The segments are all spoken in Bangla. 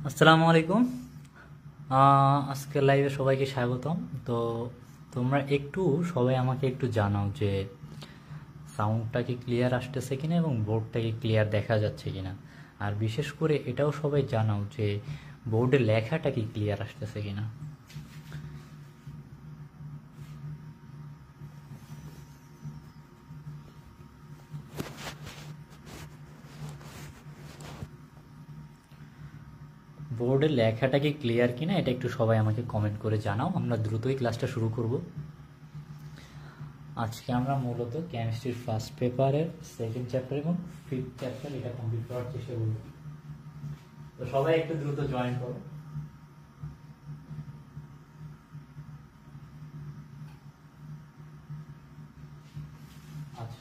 আসসালামু আলাইকুম। আজকের লাইভে সবাইকে স্বাগতম। তো তোমরা একটু সবাই আমাকে একটু জানাও যে সাউন্ডটা কি ক্লিয়ার আসতেছে কিনা এবং বোর্ডটা কি ক্লিয়ার দেখা যাচ্ছে কিনা। আর বিশেষ করে এটাও সবাই জানাও যে বোর্ডে লেখাটা কি ক্লিয়ার আসতেছে কিনা। বোর্ডের লেখাটা কি ক্লিয়ার কিনা এটা একটু সবাই আমাকে কমেন্ট করে জানাও। আমরা দ্রুতই ক্লাসটা শুরু করব। আজকে আমরা মূলত কেমিস্ট্রির ফার্স্ট পেপারের সেকেন্ড চ্যাপ্টার এবং ফিফথ চ্যাপ্টার এটা কমপ্লিট করার চেষ্টা করব। তো সবাই একটু দ্রুত জয়েন করো। আচ্ছা,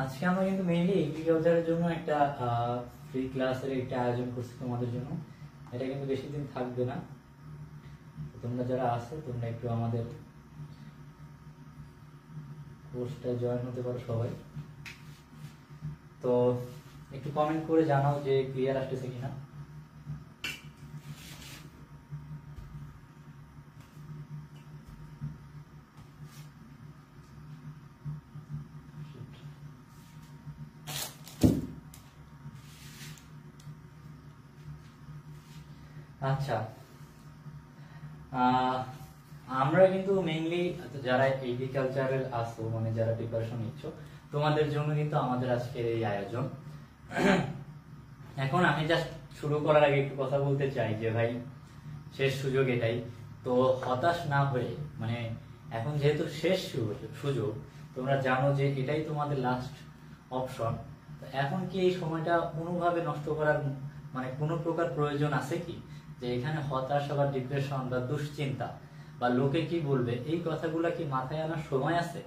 আজকে আমরা কিন্তু মেইনলি এগ্রিকালচারের জন্য একটা ফ্রি ক্লাসের একটা আয়োজন করছি তোমাদের জন্য। এটা কিন্তু বেশি দিন থাকবে না। তোমরা যারা আছো তোমরা একটু আমাদের কোর্সটা জয়েন হতে পারো সবাই। তো একটু কমেন্ট করে জানাও যে ক্লিয়ার আসতেছে কিনা। আচ্ছা, আমরা কিন্তু মেইনলি যারা এগ্রিকালচারাল আসো মানে যারা প্রিপারেশন নিচ্ছ তোমাদের জন্য কিন্তু আমাদের আজকের এই আয়োজন। এখন আমি জাস্ট শুরু করার আগে একটু কথা বলতে চাই যে ভাই শেষ সুযোগ এটাই। তো হতাশ না হয়ে মানে এখন যেহেতু শেষ সুযোগ তোমরা জানো যে এটাই তোমাদের লাস্ট অপশন। তো এখন কি এই সময়টা কোনোভাবে নষ্ট করার মানে কোনো প্রকার প্রয়োজন আছে কি? যে এখানে হতাশা বা ডিপ্রেশন বা দুশ্চিন্তা বা লোকে কি বলবে এই কথাগুলো কি মাথায় আনার সময় আছে?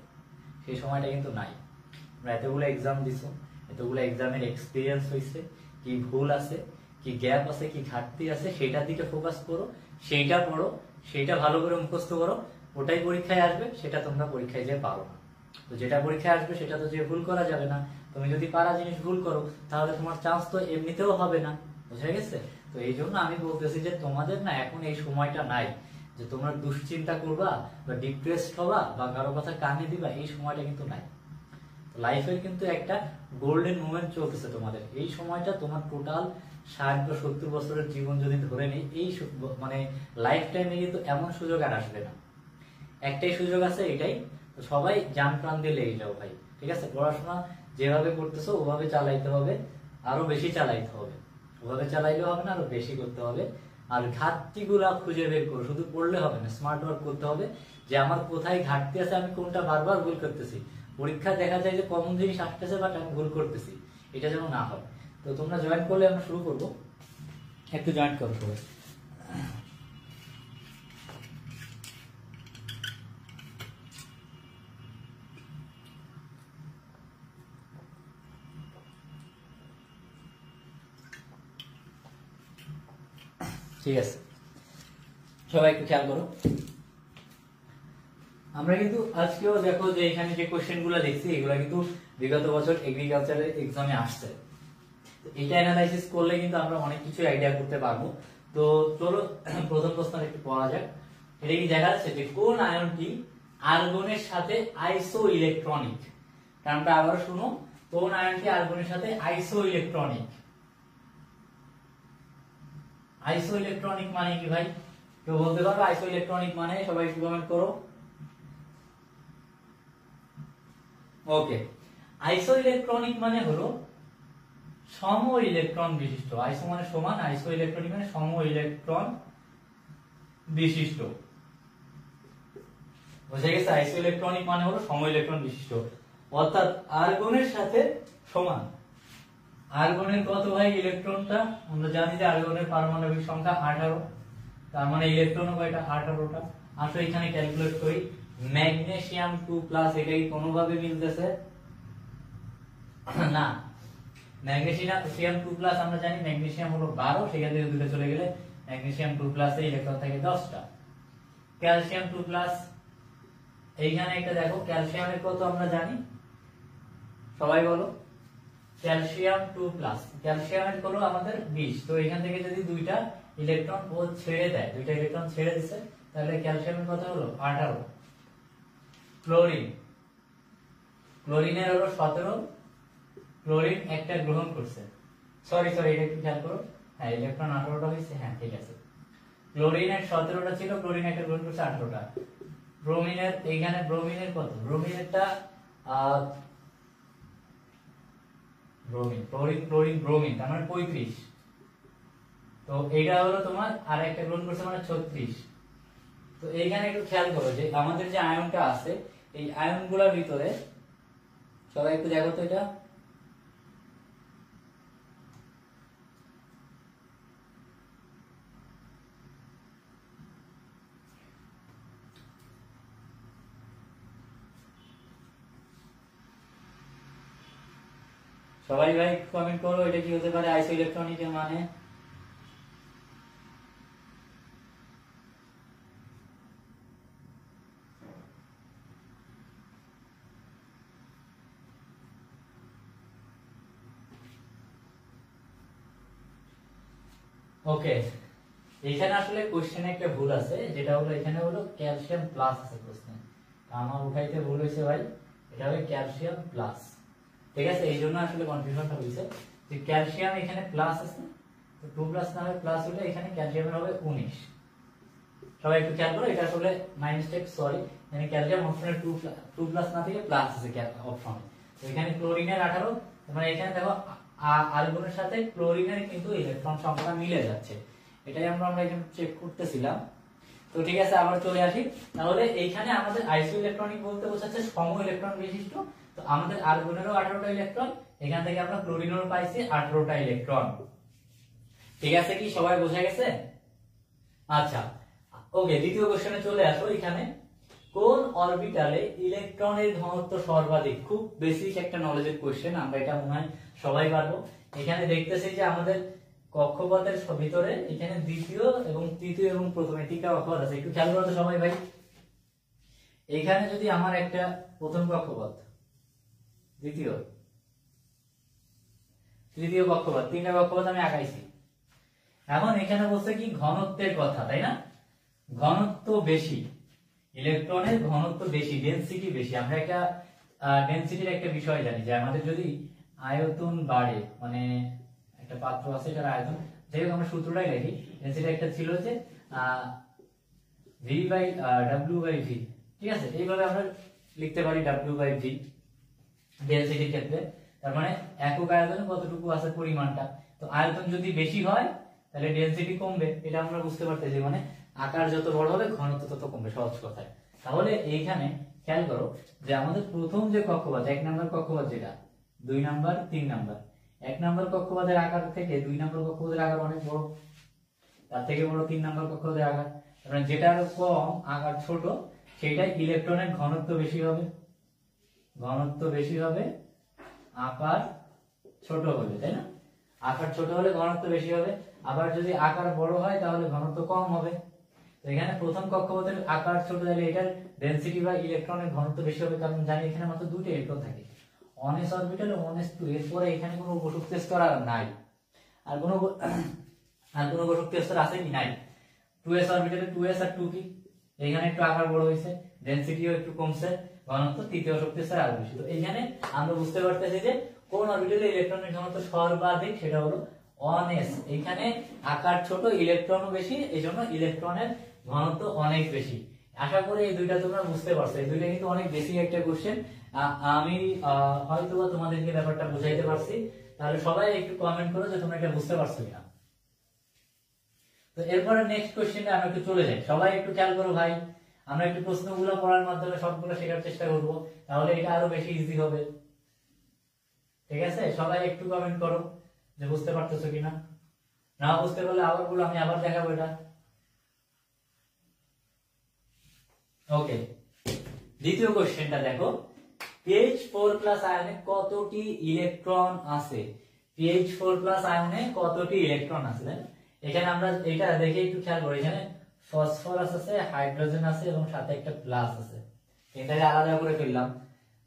সেই সময়টা কিন্তু নাই। তোমরা এতগুলো এক্সাম দিছো, এতগুলো এক্সামের এক্সপিরিয়েন্স হয়েছে, কি ভুল আছে, কি গ্যাপ আছে, কি ঘাটতি আছে সেটার দিকে ফোকাস করো, সেইটা পড়ো, সেইটা ভালো করে মুখস্থ করো। ওটাই পরীক্ষায় আসবে, সেটা তোমরা পরীক্ষায় যে পারো না। তো যেটা পরীক্ষায় আসবে সেটা তো যে ভুল করা যাবে না। তুমি যদি পারা জিনিস ভুল করো তাহলে তোমার চান্স তো এমনিতেও হবে না। বুঝা গেছে? তো এই জন্য আমি বলতেছি যে তোমাদের না এখন এই সময়টা নাই যে তোমরা দুশ্চিন্তা করবা বা ডিপ্রেসড হবা বা কারো কথা কানে দিবা, এই সময়টা কিন্তু নাই। লাইফের কিন্তু একটা গোল্ডেন মোমেন্ট চলতেছে তোমাদের। এই সময়টা তোমার টোটাল 60 বা 70 বছরের জীবন যদি ধরে নেই, এই মানে লাইফ টাইমে কিন্তু এমন সুযোগ আর আসবে না। একটাই সুযোগ আছে, এটাই। তো সবাই জান প্রাণ দিয়ে লেগে যাও ভাই, ঠিক আছে? পড়াশোনা যেভাবে করতেছো ওভাবে চালাইতে হবে, আরো বেশি চালাইতে হবে। ওভাবে চালাইলে হবে না, আরো বেশি করতে হবে। আর ঘাটতি গুলা খুঁজে বের করো, শুধু পড়লে হবে না, স্মার্ট ওয়ার্ক করতে হবে যে আমার কোথায় ঘাটতি আছে, আমি কোনটা বারবার ভুল করতেছি। পরীক্ষা দেখা যায় যে কমন জিনিস আসতেছে বাট আমি ভুল করতেছি, এটা যেন না হয়। তো তোমরা জয়েন করলে আমরা শুরু করবো। একটু জয়েন করো সবাই। ঠিক আছে, সবাই একটু খেয়াল করো। আমরা কিন্তু আজকেও দেখো যে এখানে যে কোশ্চেন গুলো দেখছি এগুলা কিন্তু বিগত বছর এগ্রিকালচারের এক্সামে আসছে। এটা অ্যানালাইসিস করলে কিন্তু আমরা অনেক কিছু আইডিয়া করতে পারবো। তো চলো প্রথম প্রশ্ন একটু পড়া যাক। এটা কি দেখা যাচ্ছে যে কোন আয়নটি আর্গনের সাথে আইসো ইলেকট্রনিক? নামটা আবার শুনো, কোন আয়নটি আর্গনের সাথে আইসো ইলেকট্রনিক? আইসো ইলেকট্রনিক মানে কি ভাই? কেউ বলতে পারবে আইসো ইলেকট্রনিক মানে? সবাই কমেন্ট করো। ওকে, আইসো ইলেকট্রনিক মানে হলো সম ইলেকট্রন বিশিষ্ট। আইসো মানে সমান, আইসো ইলেকট্রনিক মানে সম ইলেকট্রন বিশিষ্ট। বুঝা গেছে? আইসো ইলেকট্রনিক মানে হলো সম ইলেকট্রন বিশিষ্ট, অর্থাৎ আর্গনের সাথে সমান। আর্গনের কত ভাই ইলেকট্রনটা? আমরা জানি যে আর্গনের পারমাণবিক সংখ্যা 18, তার মানে ইলেকট্রনও কয়টা? 18টা। আসো এখানে ক্যালকুলেট করি। ম্যাগনেসিয়াম 2+, এটা কি কোনোভাবে মিলতেছে? না। ম্যাগনেসিয়াম 2+ আমরা জানি ম্যাগনেসিয়াম হলো 12, সেখান থেকে দুটো চলে গেলে ম্যাগনেসিয়াম 2+ এ ইলেকট্রন থাকে 10টা। ক্যালসিয়াম 2+, এইখানে একটা দেখো ক্যালসিয়ামের কত আমরা জানি, সবাই বলো। ক্যালসিয়াম 2+, ক্যালসিয়ামের হলো আমাদের 20, তো এখান থেকে যদি দুইটা ইলেকট্রন ও ছেড়ে দেয়, দুইটা ইলেকট্রন ছেড়ে দিছে, তাহলে ক্যালসিয়ামের কত হলো 18। ক্লোরিন, ক্লোরিনের হলো 17, ক্লোরিন একটা গ্রহণ করছে, সরি এটা একটু খেয়াল করো, হ্যাঁ ইলেকট্রন 18টা হয়েছে, হ্যাঁ ঠিক আছে। ক্লোরিনের 17টা ছিল, ক্লোরিন একটা গ্রহণ করছে 18টা। ব্রোমিনের, এইখানে ব্রোমিনের কত, ব্রোমিনেরটা ব্রোমিন তার মানে 35, তো এইটা হলো তোমার আর একটা গ্রহণ করছে মানে 36। তো এইখানে একটু খেয়াল করো যে আমাদের যে আয়নটা আছে, এই আয়নগুলোর ভিতরে সবাই একটু দেখো তো, এটা সবাই ভাই কমেন্ট করো, এটা কি হতে পারে আইসো ইলেকট্রনিকের মানে। ওকে, এখানে আসলে কোশ্চেনে একটা ভুল আছে, যেটা হলো এখানে হলো ক্যালসিয়াম প্লাস আছে প্রশ্নে, আমার উঠাইতে ভুল হয়েছে ভাই, এটা হবে ক্যালসিয়াম প্লাস, ঠিক আছে, এই জন্য আসলে কনফিউশনটা হয়েছে যে ক্যালসিয়াম এখানে প্লাস আছে, তো 2+ না হবে প্লাস হলে এখানে ক্যালসিয়ামের হবে 19। সবাই একটু খেয়াল করো, এটা আসলে মাই মিস্টেক, সরি, মানে ক্যালসিয়াম অপশনে 2+ না থেকে প্লাস আছে অপশনে, তো এখানে ক্লোরিনের 18, মানে এখানে দেখো আর্গনের সাথে ক্লোরিনের কিন্তু ইলেকট্রন সংখ্যা মিলে যাচ্ছে, এটাই আমরা এখানে চেক করতেছিলাম। তো ঠিক আছে, আবার চলে আসি, তাহলে এইখানে আমাদের আইসো ইলেকট্রনিক বলতে বোঝাচ্ছে সম ইলেকট্রন বিশিষ্ট, তো আমাদের আর্গনেরও 18টা ইলেকট্রন, এখান থেকে আমরা ক্লোরিনেরও পাইছি 18টা ইলেকট্রন, ঠিক আছে, কি সবাই বোঝা গেছে? আচ্ছা ওকে, দ্বিতীয় কোশ্চেনে চলে আসো। এখানে কোন অরবিটালে ইলেকট্রনের ঘনত্ব সর্বাধিক, খুব বেসিক একটা নলেজের কোশ্চেন, আমরা এটা মনে হয় সবাই পারবো। এখানে দেখতেছি যে আমাদের কক্ষপথের ভিতরে এখানে দ্বিতীয় এবং তৃতীয় এবং প্রথম তিনটা কক্ষপথ আছে, একটু খেয়াল করো তো সবাই ভাই। এখানে যদি আমার একটা প্রথম কক্ষপথ, দ্বিতীয়, তৃতীয় কক্ষপথ, তিনটা কক্ষপথ আমি আঁকাইছি, এখন এখানে বলছে কি ঘনত্বের কথা, তাই না? ঘনত্ব বেশি, ইলেকট্রনের ঘনত্ব বেশি, ডেনসিটি বেশি। আমরা একটা ডেনসিটির একটা বিষয় জানি যে আমাদের যদি আয়তন বাড়ে, মানে একটা পাত্র আছে এটার আয়তন, যাই হোক আমরা সূত্রটাই লিখি, ডেনসিটি একটা ছিল যে V/W/V, ঠিক আছে, এইভাবে আমরা লিখতে পারি W/V ডেনসিটির ক্ষেত্রে, তার মানে একক আয়তনে কতটুকু আছে পরিমাণটা, তো আয়তন যদি বেশি হয় তাহলে ডেনসিটি কমবে, এটা আমরা বুঝতে পারতেছি, মানে আকার যত বড় হবে ঘনত্ব তত কমবে, সহজ কথায়। তাহলে এইখানে খেয়াল করো যে আমাদের প্রথম যে কক্ষপথ, 1 নম্বর কক্ষপথ, যেটা 2 নম্বর 3 নম্বর, 1 নম্বর কক্ষপথের আকার থেকে 2 নম্বর কক্ষপথের আকার অনেক বড়, তার থেকে বড় 3 নম্বর কক্ষপথের আকার, কারণ যেটার কম আকার ছোট সেটাই ইলেকট্রনের ঘনত্ব বেশি হবে, ঘনত্ব বেশি হবে, আকার ছোট হবে, তাই না? আকার ছোট হলে ঘনত্ব বেশি হবে, আবার যদি আকার বড় হয় তাহলে ঘনত্ব কম হবে। তো এখানে প্রথম কক্ষপথের আকার ছোট হলে এটার ডেনসিটি বা ইলেকট্রনের ঘনত্ব বেশি হবে, কারণ জানি এখানে মাত্র দুটো ইলেকট্রন থাকে, 1s অরবিটাল ও 1s2, এরপরে এখানে কোনো উপশক্তি স্তর আর নাই, আর কোনো উপশক্তি স্তর আছে কি? নাই। 2s অরবিটালে 2s আর 2p, এখানে একটু আকার বড় হয়েছে, ডেনসিটিও একটু কমছে, ঘনত্ব তৃতীয় শক্তি স্তর আরো বেশি। তো এইখানে আমরা বুঝতে পারতেছি যে কোন অরবিটালে ইলেকট্রনের ঘনত্ব সর্বাধিক, সেটা হলো 1s। এখানে আকার ছোট, ইলেকট্রনও বেশি, এইজন্য ইলেকট্রনের ঘনত্ব অনেক বেশি। আশা করি এই দুইটা তোমরা বুঝতে পারছো, এই দুইটা কিন্তু অনেক বেশি একটা কোশ্চেন, আমি হয়তোবা তোমাদেরকে ব্যাপারটা বুঝাইতে পারছি, তাহলে সবাই একটু কমেন্ট করো যে তোমরা এটা বুঝতে পারছো কিনা। তো এরপরে নেক্সট কোশ্চেনে আমরা একটু চলে যাই, সবাই একটু খেয়াল করো ভাই, আমরা একটু প্রশ্নগুলো পড়ার মাধ্যমে সবগুলো শেখার চেষ্টা করব, তাহলে এটা আরো বেশি ইজি হবে, ঠিক আছে? সবাই একটু কমেন্ট করো যে বুঝতে পারতেছো কিনা, না বুঝতে পারলে আবার বলো, আমি আবার দেখাবো এটা। ওকে, দ্বিতীয় কোশ্চেনটা দেখো, H4+ আয়নে কতটি ইলেকট্রন আছে? PH4+ আয়নে কতটি ইলেকট্রন আছে তাই না? এখানে আমরা এটা দেখে একটু খেয়াল করি, এখানে ফসফরাস আছে, হাইড্রোজেন আছে এবং সাথে একটা প্লাস আছে, এটাকে আলাদা করে ফেললাম।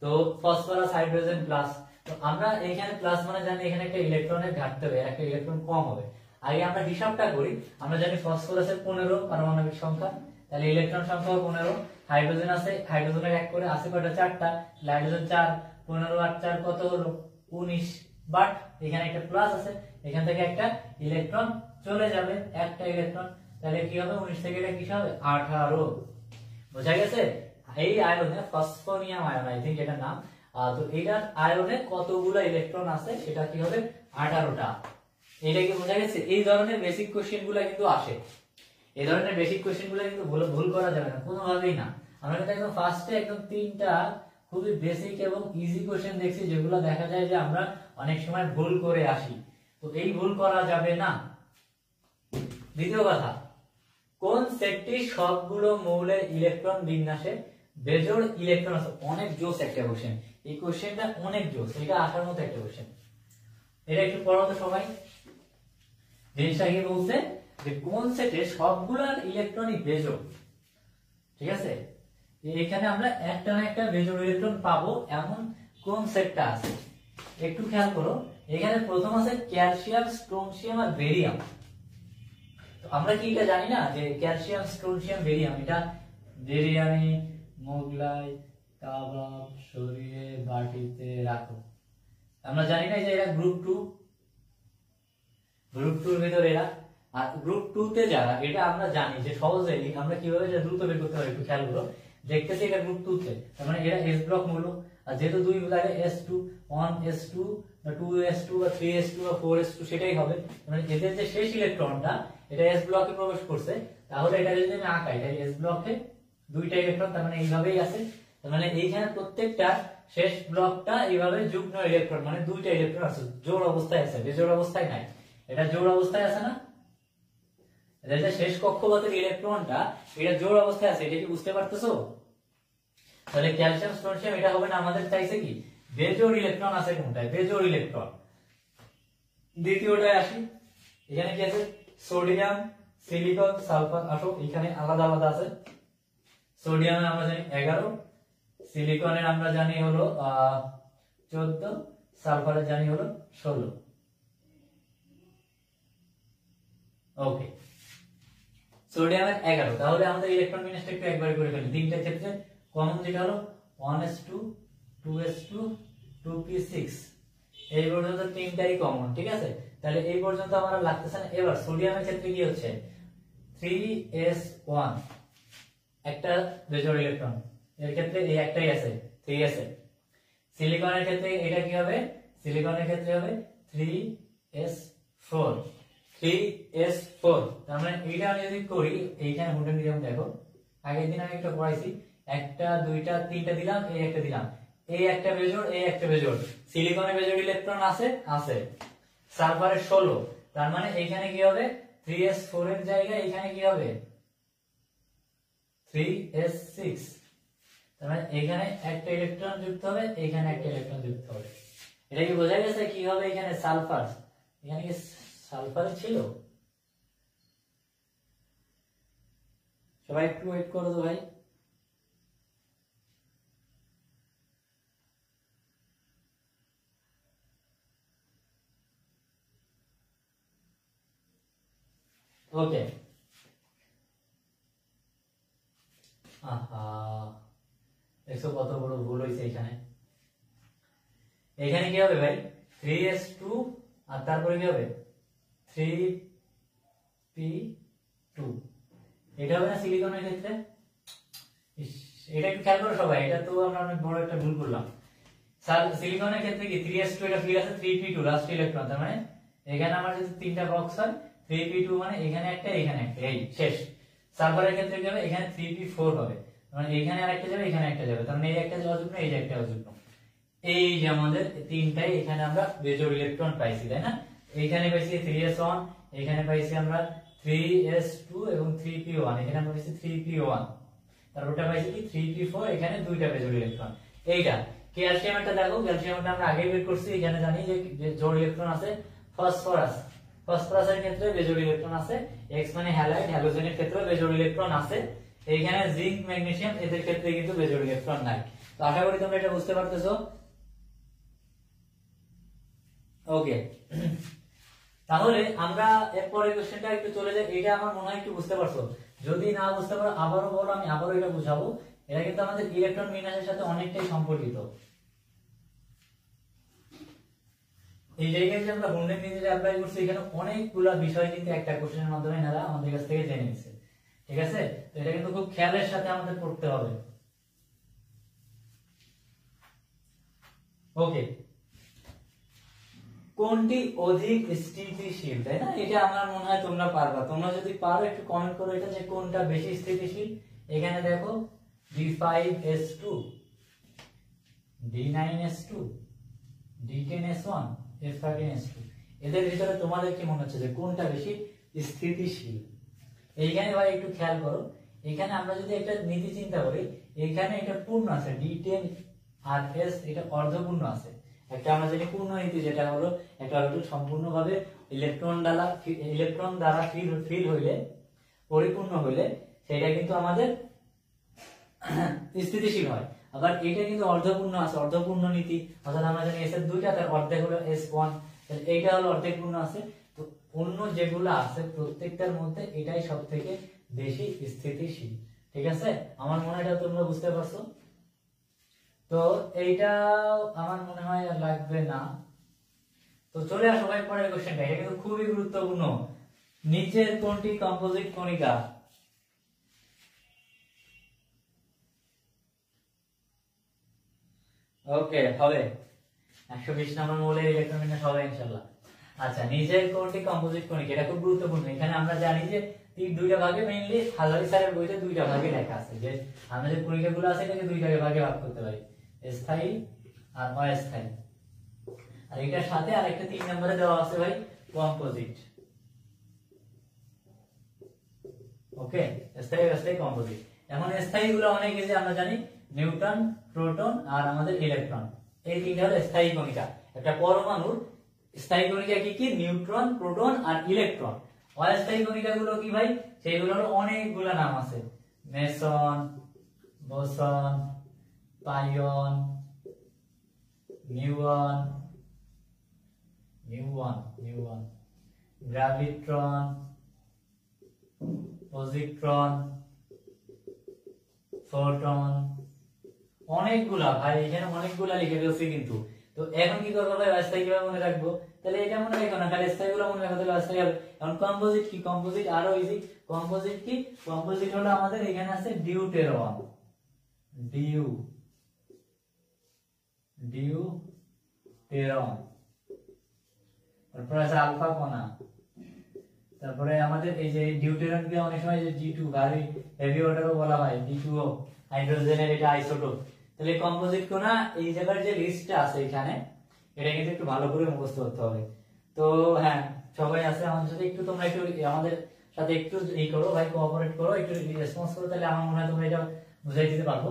তো ফসফরাস, হাইড্রোজেন, প্লাস, তো আমরা এখানে প্লাস মানে জানি এখানে একটা ইলেকট্রনের ঘাটতি হবে, একটা ইলেকট্রন কম হবে। আগে আমরা হিসাবটা করি, আমরা জানি ফসফরাসের 15 পারমাণবিক সংখ্যা, তাহলে ইলেকট্রন সংখ্যা 15, হাইড্রোজেন আছে, হাইড্রোজেনের এক করে আছে কয়টা, 4টা, হাইড্রোজেন 4, 15 আর 4 কত হলো 19, বাট এখানে একটা প্লাস আছে, এখান থেকে একটা ইলেকট্রন চলে যাবে, একটা ইলেকট্রন, তাহলে কি হবে 19 থেকে এটা কি হবে 18, বোঝা গেছে? এই আয়নে ফসফোনিয়াম আয়ন, আই থিংক এটার নাম, তো এটার আয়নে কতগুলো ইলেকট্রন আছে সেটা কি হবে 18টা। এটা কি বোঝা গেছে? এই ধরনের বেসিক কোশ্চেন গুলো কিন্তু আসে, এই ধরনের বেসিক কোশ্চেন গুলো কিন্তু ভুল করা যাবে না কোনোভাবেই না। আমরা কিন্তু একদম ফার্স্টে একদম 3টা খুবই বেসিক এবং ইজি কোশ্চেন দেখছি, যেগুলো দেখা যায় যে আমরা অনেক সময় ভুল করে আসি, তো এই ভুল করা যাবে না। দ্বিতীয় কথা, কোন সেটটি সবগুলো মৌলের ইলেকট্রন বিন্যাসে বেজোড় ইলেকট্রন আছে? অনেক জোস একটা কোশ্চেন, এই কোশ্চেনটা অনেক জোস, এটা আসার মতো একটা কোশ্চেন। এটা একটু পড়ো তো সবাই, জিনিসটা কি বলছে যে কোন সেটে সবগুলোর ইলেকট্রনই বেজোড়, ঠিক আছে? এখানে আমরা একটা না একটা বেজোড় ইলেকট্রন পাবো এমন কোন সেটটা আছে, একটু খেয়াল করো। এখানে প্রথম আছে ক্যালসিয়াম, স্ট্রোনসিয়াম আর বেরিয়াম। আমরা কি এটা জানি না যে ক্যালসিয়াম, স্ট্রোনসিয়াম, বেরিয়াম, এটা বিরিয়ানি, মোগলাই, কাবাব, শরীরে বাটিতে রাখো, আমরা জানি না যে এরা গ্রুপ 2, গ্রুপ 2 এর ভিতরে এরা। আর গ্রুপ 2 তে যারা, এটা আমরা জানি যে সহজেই আমরা কিভাবে এটা দ্রুত বের করতে পারি, একটু খেয়াল করো। দেখতেছি এটা গ্রুপ 2 তে, তার মানে এরা S ব্লক মূল, আর যেহেতু 2 লাগে S2, 1s2 বা 2s2 বা 3s2 বা 4s2 সেটাই হবে, মানে এদের যে শেষ ইলেকট্রনটা এটা S ব্লকে প্রবেশ করছে, তাহলে এটা যদি আমি আঁকাই, এটা S ব্লকে 2টা ইলেকট্রন, তার মানে এইভাবেই আছে, তার মানে এইখানে প্রত্যেকটা শেষ ব্লকটা এইভাবে যুগ্ম ইলেকট্রন, মানে 2টা ইলেকট্রন আছে, জোড় অবস্থায় আছে, বেজোড় অবস্থায় নাই, এটা জোড় অবস্থায় আছে না? এদের যে শেষ কক্ষপথের ইলেকট্রনটা এটা জোড় অবস্থায় আছে, এটা কি বুঝতে পারতেছো? তাহলে ক্যালসিয়াম, স্ট্রোনসিয়াম এটা হবে না, আমাদের চাইছে কি বেজোড় ইলেকট্রন আছে কোনটায়, বেজোড় ইলেকট্রন। দ্বিতীয়টায় আসি, এখানে কি আছে সোডিয়াম, সিলিকন, সালফার। আসো এখানে আলাদা আলাদা আছে, সোডিয়ামে আমরা জানি 11, সিলিকনের আমরা জানি হলো 14, সালফারের জানি হলো 16। ওকে, সোডিয়ামের 11, তাহলে আমাদের ইলেকট্রন বিন্যাসটা একটু একবার করে ফেলি। তিনটা ক্ষেত্রে কমন যেটা হলো 1s2, 2s2, 2p6, এই পর্যন্ত তিনটাই কমন, ঠিক আছে? তাহলে এই পর্যন্ত আমার লাগতেছে না। এবার সোডিয়ামের ক্ষেত্রে কি হচ্ছে 3s1, একটা বেজোড় ইলেকট্রন, এর ক্ষেত্রে এই একটাই আছে 3s এ। সিলিকনের ক্ষেত্রে এটা কি হবে, সিলিকনের ক্ষেত্রে হবে 3s4, 3s4, তার মানে এটা আমি যদি করি, এইখানে মোটের নিয়ম দেখো, আগের দিন আমি একটা পড়াইছি, একটা, দুইটা, তিনটা দিলাম, এই একটা দিলাম, এই একটা বেজোড়, এই একটা বেজোড়। সিলিকনে বেজোড় ইলেকট্রন আছে, সালফারের 16, তার মানে এইখানে কি হবে 3s4 এর জায়গায় এখানে কি হবে 3s6, তার মানে এখানে একটা ইলেকট্রন যুক্ত হবে, এখানে একটা ইলেকট্রন যুক্ত হবে। এটা কি বোঝা গেছে? কি হবে এখানে সালফার, এখানে কি সালফার ছিল? সবাই একটু ওয়েট করো তো ভাই। ওকে, আহা দেখো কত বড় ভুল হয়েছে এখানে। এখানে কি হবে ভাই 3s2 আর তারপরে কি হবে 3p2, এটা হবে না সিলিকনের ক্ষেত্রে? এটা একটু খেয়াল করো সবাই, এটা তো আমরা অনেক বড় একটা ভুল করলাম। সিলিকনের ক্ষেত্রে কি 3s2 এটা ফিরে আছে 3p2 লাস্ট ইলেকট্রন, তার মানে এখানে আমার যদি তিনটা বক্স হয় 3p2 মানে এখানে একটা, এখানে একটা, এই শেষ। সালফারের ক্ষেত্রে কি হবে এখানে 3p4 হবে, মানে এখানে আরেকটা যাবে, এখানে একটা যাবে, তার মানে এই একটা অযুগ্ম, এই যে একটা অযুগ্ম। এই যে আমাদের তিনটাই এখানে আমরা বেজোড় ইলেকট্রন পাইছি, তাই না? এইখানে পাইছি 3s1, এখানে পাইছি আমরা 3s2 এবং 3p1, এখানে আমরা পাইছি 3p1, তারপরটা পাইছি কি 3p4, এখানে দুইটা বেজোড় ইলেকট্রন। এইটা ক্যালসিয়ামটা দেখো, ক্যালসিয়ামটা আমরা আগে বের করছি, এখানে জানি যে জোড় ইলেকট্রন আছে। ফসফরাস, ফসফরাসের ক্ষেত্রে বেজোড় ইলেকট্রন আছে। এক্স মানে হ্যালাইড, হ্যালোজেনের ক্ষেত্রে বেজোড় ইলেকট্রন আছে। এইখানে জিঙ্ক, ম্যাগনেসিয়াম এদের ক্ষেত্রে কিন্তু বেজোড় ইলেকট্রন নাই। তো আশা করি তোমরা এটা বুঝতে পারতেছো। ওকে, তাহলে আমরা এরপরের কোশ্চেনটা একটু চলে যাই। এটা আমার মনে হয় একটু বুঝতে পারছো, যদি না বুঝতে পারো আবারও বলো, আমি আবারও এটা বুঝাবো। এটা কিন্তু আমাদের ইলেকট্রন বিন্যাসের সাথে অনেকটাই সম্পর্কিত। এই জায়গায় যে আমরা বন্ডের নীতিটা অ্যাপ্লাই করছি, এখানে অনেকগুলা বিষয় কিন্তু একটা কোশ্চেনের মাধ্যমে এনারা আমাদের কাছ থেকে জেনে নিচ্ছে। ঠিক আছে, তো এটা কিন্তু খুব খেয়ালের সাথে আমাদের পড়তে হবে। ওকে, কোনটি অধিক স্থিতিশীল, তাই না? এটা আমার মনে হয় তোমরা পারবা। তোমরা যদি পারো একটু কমেন্ট করো এটা, যে কোনটা বেশি স্থিতিশীল। এখানে দেখো D5S2, D9S2, D10S1, F13S2, এদের ভিতরে তোমাদের কি মনে হচ্ছে যে কোনটা বেশি স্থিতিশীল? এইখানে ভাই একটু খেয়াল করো, এখানে আমরা যদি একটা নীতি চিন্তা করি, এখানে এটা পূর্ণ আছে D10 আর S এটা অর্ধপূর্ণ আছে। একটা আমরা জানি পূর্ণ নীতি যেটা হলো একটা অরবিটাল সম্পূর্ণভাবে ইলেকট্রন দ্বারা ফিল হইলে, পরিপূর্ণ হইলে সেটা কিন্তু আমাদের স্থিতিশীল হয়। আবার এটা কিন্তু অর্ধপূর্ণ আছে, অর্ধপূর্ণ নীতি, অর্থাৎ আমরা জানি S এর দুইটা, তার অর্ধেক হলো S1, এইটা হলো অর্ধেক পূর্ণ আছে। তো অন্য যেগুলো আছে প্রত্যেকটার মধ্যে এটাই সবথেকে বেশি স্থিতিশীল। ঠিক আছে, আমার মনে হয় এটা তোমরা বুঝতে পারছো। তো এইটা আমার মনে হয় আর লাগবে না। তো চলে আসো ভাই পরের কোশ্চেনটা, এটা কিন্তু খুবই গুরুত্বপূর্ণ। নিচের কোনটি কম্পোজিট কণিকা? ওকে, হবে 120 নম্বর মৌলের ইলেকট্রন বিন্যাস হবে ইনশাআল্লাহ। আচ্ছা, নিচের কোনটি কম্পোজিট কণিকা? এটা খুব গুরুত্বপূর্ণ। এখানে আমরা জানি যে দুইটা ভাগে, মেইনলি হাজারি স্যারের বইতে দুইটা ভাগে লেখা আছে, যে আমরা যে কণিকাগুলো আছে এটাকে দুইটা ভাগে ভাগ করতে পারি, স্থায়ী আর অস্থায়ী। আর এটার সাথে আরেকটা 3 নম্বরে দেওয়া আছে ভাই, কম্পোজিট। ওকে, স্থায়ী অস্থায়ী কম্পোজিট। এখন স্থায়ী গুলো অনেক, যে আমরা জানি নিউট্রন, প্রোটন আর আমাদের ইলেকট্রন, এই তিনটা হলো স্থায়ী কণিকা। একটা পরমাণুর স্থায়ী কণিকা কি কি? নিউট্রন, প্রোটন আর ইলেকট্রন। অস্থায়ী কণিকা গুলো কি ভাই? সেইগুলোর অনেকগুলো নাম আছে, মেসন, বোসন, পাইয়ন, নিউন, গ্রাভিট্রন, পজিট্রন, ফোটন, অনেকগুলা ভাই, এখানে অনেকগুলা লিখে ফেলছি কিন্তু। তো এখন কি করবো ভাই? অস্থায়ী কিভাবে মনে রাখবো? তাহলে এটা মনে রাখো না, খালি স্থায়ী গুলো মনে রাখো, তাহলে অস্থায়ী হবে। এখন কম্পোজিট কি? কম্পোজিট আরো ইজি। কম্পোজিট কি? কম্পোজিট হলো আমাদের এখানে আছে ডিউটেরন, ডিউটেরন, তারপর আছে আলফা কণা, তারপরে আমাদের এই যে ডিউটেরন কে অনেক সময় যে G2 ভারী হেভি ওয়াটারও বলা হয়, D2O হাইড্রোজেনের এটা আইসোটোপ। তাহলে কম্পোজিট কণা এই জায়গার যে লিস্টটা আছে এখানে, এটা কিন্তু একটু ভালো করে মুখস্থ করতে হবে। তো হ্যাঁ, সবাই আছে আমাদের সাথে, একটু তোমরা একটু আমাদের সাথে একটু এই করো ভাই, কোঅপারেট করো, একটু রেসপন্স করো, তাহলে আমার মনে হয় তোমরা এটা বুঝাই দিতে পারবো।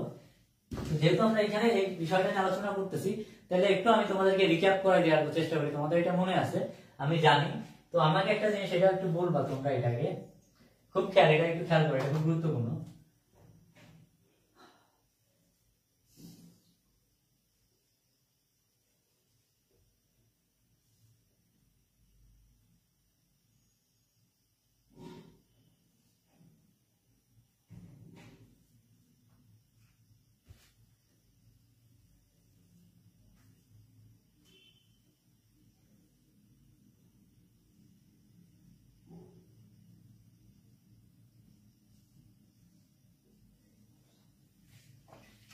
যেহেতু আমরা এখানে এই বিষয়টা নিয়ে আলোচনা করতেছি, তাহলে একটু আমি তোমাদেরকে রিক্যাপ করে দেওয়ার চেষ্টা করি। তোমাদের এটা মনে আছে আমি জানি, তো আমাকে একটা জিনিস এটা একটু বলবা তোমরা, এটাকে খুব খেয়াল, এটা একটু খেয়াল করো, এটা খুব গুরুত্বপূর্ণ।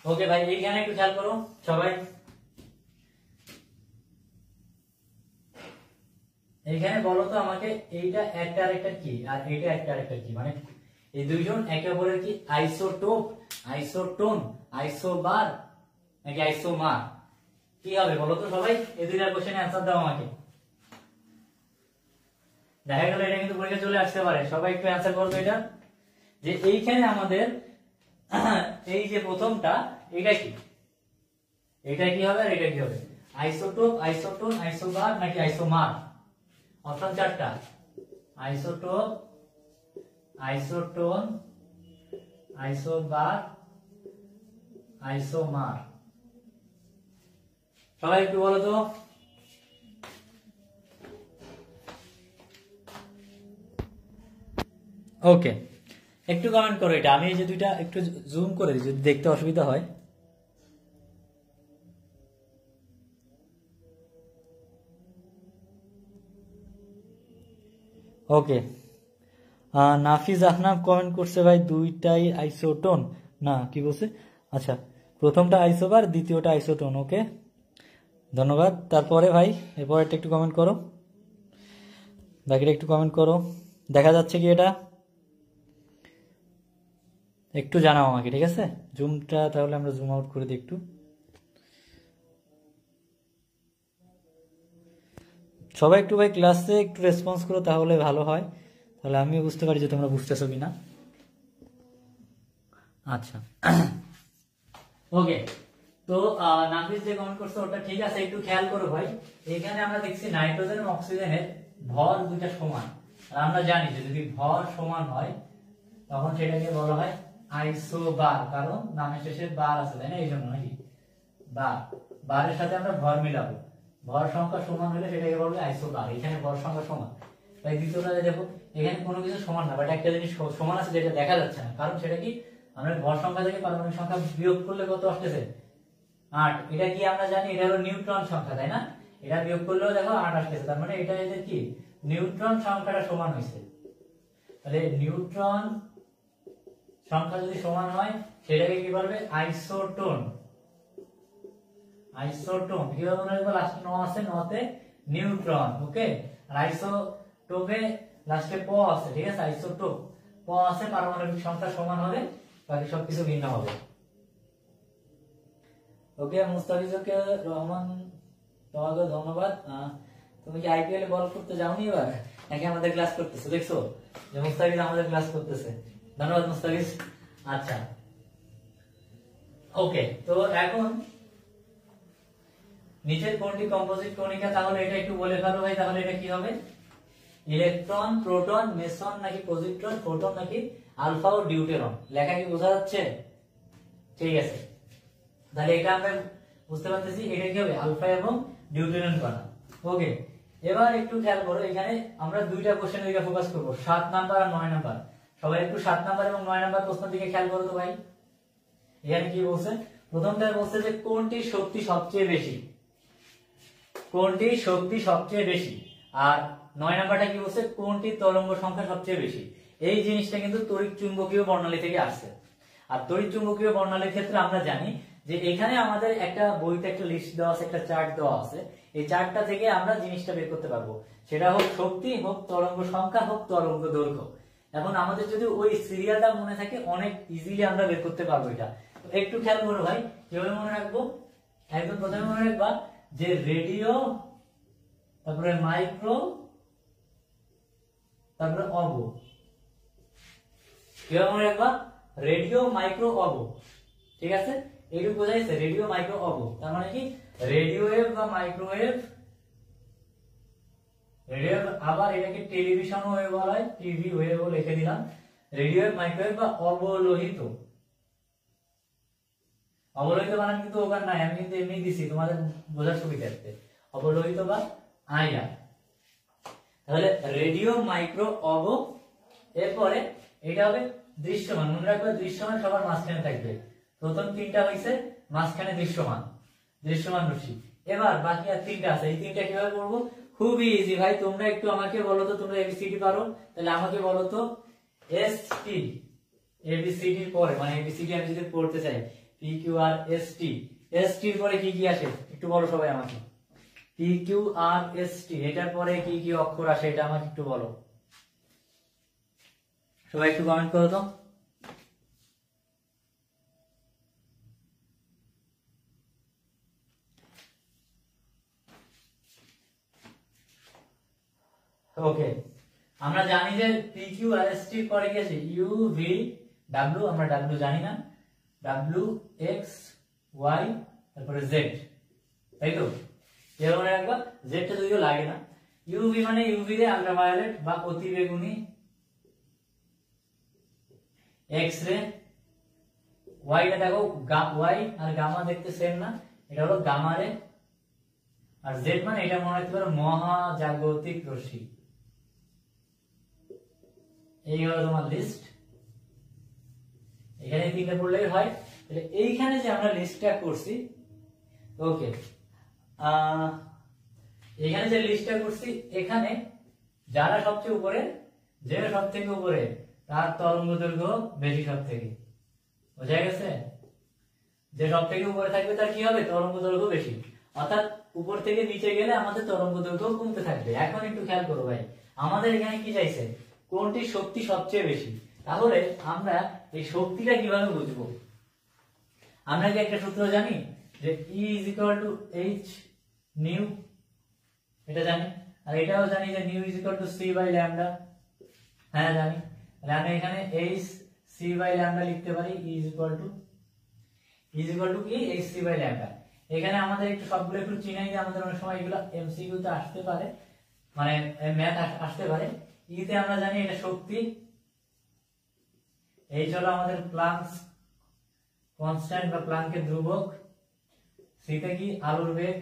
ওকে ভাই, এইখানে একটু খেয়াল করো সবাই। এইখানে বলো তো আমাকে, এইটা একটা আরেকটা কি, আর এইটা একটা আরেকটা কি? মানে এই দুইজন একে অপরের কি আইসোটোপ, আইসোটোন, আইসোবার নাকি আইসোমার? কি হবে বলো তো সবাই? এই দুইটা কোশ্চেনে অ্যানসার দাও আমাকে। দেখা গেল এটা কিন্তু পরীক্ষা চলে আসতে পারে, সবাই একটু অ্যানসার করবে এটা, যে এইখানে আমাদের এই যে প্রথমটা, এটা কি? এটা কি হবে আর এটা কি হবে? আইসোটোপ, আইসোটোন, আইসোবার নাকি আইসোমার? অপশন চারটা, আইসোটোপ, আইসোটোন, আইসোবার, আইসোমার। সবাই একটু বলো তো। ওকে, একটু কমেন্ট করো এটা। আমি এই যে দুইটা একটু জুম করে দিই যদি দেখতে অসুবিধা হয়। ওকে, নাফিজ আহনাফ কমেন্ট করছে ভাই দুইটাই আইসোটোন না, কি বলছে? আচ্ছা, প্রথমটা আইসোবার, দ্বিতীয়টা আইসোটোন। ওকে, ধন্যবাদ। তারপরে ভাই এরপরটা একটু কমেন্ট করো, বাকিটা একটু কমেন্ট করো। দেখা যাচ্ছে কি এটা? একটু জানাও আমাকে, ঠিক আছে? জুমটা তাহলে আমরা জুম আউট করে দিই একটু। সবাই একটু ভাই ক্লাসে একটু রেসপন্স করো, তাহলে ভালো হয়, তাহলে আমিও বুঝতে পারি যে তোমরা বুঝতেছো কিনা। আচ্ছা, ওকে। তো নাফিস যে কমেন্ট করছে ওটা ঠিক আছে, একটু খেয়াল করো ভাই। এখানে আমরা দেখছি নাইট্রোজেন এবং অক্সিজেনের ভর দুইটা সমান, আর আমরা জানি যে যদি ভর সমান হয় তখন সেটাকে বলা হয় আইসোবার, কারণ নামের শেষে বার আছে, তাই না? এই জন্য নাকি বার, বারের সাথে আমরা ভর মিলাবো, ভর সংখ্যা সমান হলে সেটাকে বলবে আইসোবার। এখানে ভর সংখ্যা সমান, তাই দ্বিতীয়টা দেখো এখানে কোনো কিছু সমান না, বাট একটা জিনিস সমান আছে যেটা দেখা যাচ্ছে না, কারণ সেটা কি? আমরা ভর সংখ্যা থেকে পারমাণবিক সংখ্যা বিয়োগ করলে কত আসতেছে? 8। এটা কি আমরা জানি? এটা হলো নিউট্রন সংখ্যা, তাই না? এটা বিয়োগ করলেও দেখো 8 আসতেছে, তার মানে এটা এদের কি নিউট্রন সংখ্যাটা সমান হয়েছে। তাহলে নিউট্রন সংখ্যা যদি সমান হয় সেটাকে কি বলবে? আইসোটোন। আইসোটোন কিভাবে মনে রাখবো? লাস্টে ন আছে, নতে নিউট্রন। ওকে, আর আইসোটোপে লাস্টে প আছে, ঠিক আছে? আইসোটোপ প আছে, পারমাণবিক সংখ্যা সমান হলে বাকি সবকিছু ভিন্ন হবে। ওকে, মুস্তাফিজুরকে রহমান, তোমাকে ধন্যবাদ। তুমি কি আইপিএল বল করতে যাওনি এবার, নাকি আমাদের ক্লাস করতেছো? দেখছো যে মুস্তাফিজ আমাদের ক্লাস করতেছে, ধন্যবাদ মুস্তাফিজ। আচ্ছা, ওকে। তো এখন নিচের কোনটি কম্পোজিট কণিকা? তাহলে এটা একটু বলে ফেলো ভাই, তাহলে এটা কি হবে? ইলেকট্রন, প্রোটন, মেসন নাকি পজিট্রন, ফোটন নাকি আলফা ও ডিউটেরন? লেখা কি বোঝা যাচ্ছে? ঠিক আছে, তাহলে এটা আমরা বুঝতে পারতেছি এটা কি হবে? আলফা এবং ডিউটেরন কণা। ওকে, এবার একটু খেয়াল করো, এখানে আমরা দুইটা কোশ্চেনের দিকে ফোকাস করব, 7 নাম্বার আর 9 নাম্বার। সবাই একটু 7 নাম্বার এবং 9 নাম্বার প্রশ্নের দিকে খেয়াল করো তো ভাই। এখানে কি বলছে? প্রথমটা বলছে যে কোনটি শক্তি সবচেয়ে বেশি, কোনটি শক্তি সবচেয়ে বেশি। আর 9 নাম্বারটা কি বলছে? কোনটি তরঙ্গ সংখ্যা সবচেয়ে বেশি। এই জিনিসটা কিন্তু তড়িৎ চুম্বকীয় বর্ণালী থেকে আসছে। আর তড়িৎ চুম্বকীয় বর্ণালীর ক্ষেত্রে আমরা জানি যে এখানে আমাদের একটা বইতে একটা লিস্ট দেওয়া আছে, একটা চার্ট দেওয়া আছে। এই চার্টটা থেকে আমরা জিনিসটা বের করতে পারবো, সেটা হোক শক্তি, হোক তরঙ্গ সংখ্যা, হোক তরঙ্গ দৈর্ঘ্য। এখন আমাদের যদি ওই সিরিয়ালটা মনে থাকে, অনেক ইজিলি আমরা বের করতে পারবো এটা। একটু খেয়াল করো ভাই, কিভাবে মনে রাখবো? একদম প্রথমে মনে রাখবা যে রেডিও, তারপরে মাইক্রো, তারপরে অব। কিভাবে মনে রাখবা? Radio, micro, of. ঠিক আছে, এইটুকু বোঝা যাচ্ছে? রেডিও, মাইক্রো, অব, তার মানে কি? রেডিও ওয়েভ বা মাইক্রোওয়েভ, রেডিও, আবার এটাকে টেলিভিশন ওয়েভ বলা হয়, টিভি ওয়েভও লিখে দিলাম। রেডিও ওয়েভ, মাইক্রোওয়েভ বা অবলোহিত। অবলোহিত বানান কিন্তু ওখানে নাই, আমি কিন্তু এমনি দিছি তোমাদের বোঝার সুবিধার্থে। অবলোহিত বা আইআর। তাহলে রেডিও, মাইক্রো, অব। এরপরে এটা হবে দৃশ্যমান। মনে রাখবে দৃশ্যমান সবার মাঝখানে থাকবে। প্রথম তিনটা হইছে মাঝখানে দৃশ্যমান, দৃশ্যমান রশ্মি। এবার বাকি আর তিনটা আছে, এই তিনটা কিভাবে করবো? খুবই ইজি ভাই। তোমরা একটু আমাকে বলো তো, তোমরা এবিসিডি পারো? তাহলে আমাকে বলো তো এস টি, এবিসিডির পরে, মানে এবিসিডি আমি যদি পড়তে চাই, P Q R S T, S টির পরে কি কি আসে একটু বলো সবাই আমাকে। P Q R S T, এটার পরে কি কি অক্ষর আসে এটা আমাকে একটু বলো সবাই, একটু কমেন্ট করো তো। ওকে, আমরা জানি যে পি কিউ আর এস টির পরে কি আছে? ইউ ভি ডাব্লিউ, আমরা ডাব্লিউ জানি না, ডাব্লিউ এক্স ওয়াই তারপরে জেড, তাই তো? এর মনে রাখবা জেডটা যদিও লাগে না। ইউভি মানে ইউভি রে আল্ট্রাভায়োলেট বা অতিবেগুনি, এক্স রে, ওয়াইটা দেখো ওয়াই আর গামা দেখতে সেম না, এটা হলো গামা রে। আর জেড মানে এটা মনে রাখতে পারো মহাজাগতিক রশ্মি। এই হলো তোমার লিস্ট। এখানে তিনটা পড়লেই হয়। তাহলে এইখানে যে আমরা লিস্টটা করছি, ওকে, এখানে যে লিস্টটা করছি, এখানে যারা সবচেয়ে উপরে, যে সব থেকে উপরে তার তরঙ্গ দৈর্ঘ্য বেশি সব থেকে, বোঝা গেছে? যে সব থেকে উপরে থাকবে তার কি হবে? তরঙ্গ দৈর্ঘ্য বেশি। অর্থাৎ উপর থেকে নিচে গেলে আমাদের তরঙ্গ দৈর্ঘ্য কমতে থাকবে। এখন একটু খেয়াল করো ভাই, আমাদের এখানে কি চাইছে? কোনটির শক্তি সবচেয়ে বেশি। তাহলে আমরা এই শক্তিটা কিভাবে বুঝবো? আমরা কি একটা সূত্র জানি যে E is equal to H nu, এটা জানি। আর এটাও জানি যে nu is equal to C by lambda, হ্যাঁ জানি। তাহলে আমরা এখানে H C by lambda লিখতে পারি। E is equal to কি? H C by lambda। এখানে আমাদের একটু সবগুলো একটু চিনাই যে আমাদের অনেক সময় এগুলো এমসিকিউ তে আসতে পারে, মানে ম্যাথ আসতে পারে। ই তে আমরা জানি এটা শক্তি, এই হলো আমাদের প্লাঙ্কস কনস্ট্যান্ট বা প্লাঙ্কের ধ্রুবক। সি তে কি? আলোর বেগ।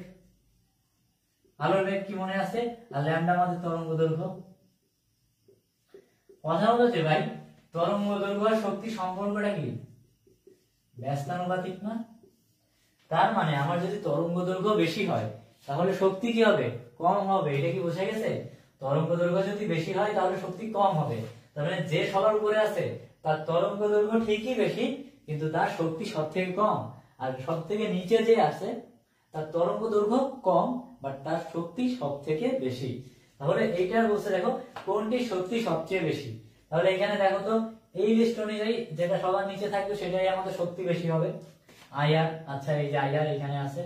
আলোর বেগ কি মনে আছে? আর ল্যাম্ডা আমাদের তরঙ্গ দৈর্ঘ্য। কথা হচ্ছে ভাই, তরঙ্গ দৈর্ঘ্য আর শক্তি সম্পর্কটা কি? ব্যস্তানুপাতিক না? তার মানে আমার যদি তরঙ্গ দৈর্ঘ্য বেশি হয় তাহলে শক্তি কি হবে? কম হবে। এটা কি বোঝা গেছে? তরঙ্গ দৈর্ঘ্য যদি বেশি হয় তাহলে শক্তি কম হবে। তার মানে যে সবার উপরে আছে তার তরঙ্গ দৈর্ঘ্য ঠিকই বেশি, কিন্তু তার শক্তি সব থেকে কম। আর সব থেকে নিচে যে আছে তার তরঙ্গ দৈর্ঘ্য কম, বাট তার শক্তি সব থেকে বেশি। তাহলে এইটা বলছে দেখো কোনটি শক্তি সবচেয়ে বেশি। তাহলে এখানে দেখো তো, এই লিস্ট অনুযায়ী যেটা সবার নিচে থাকবে সেটাই আমাদের শক্তি বেশি হবে। আইআর, আচ্ছা এই যে আইআর এখানে আছে,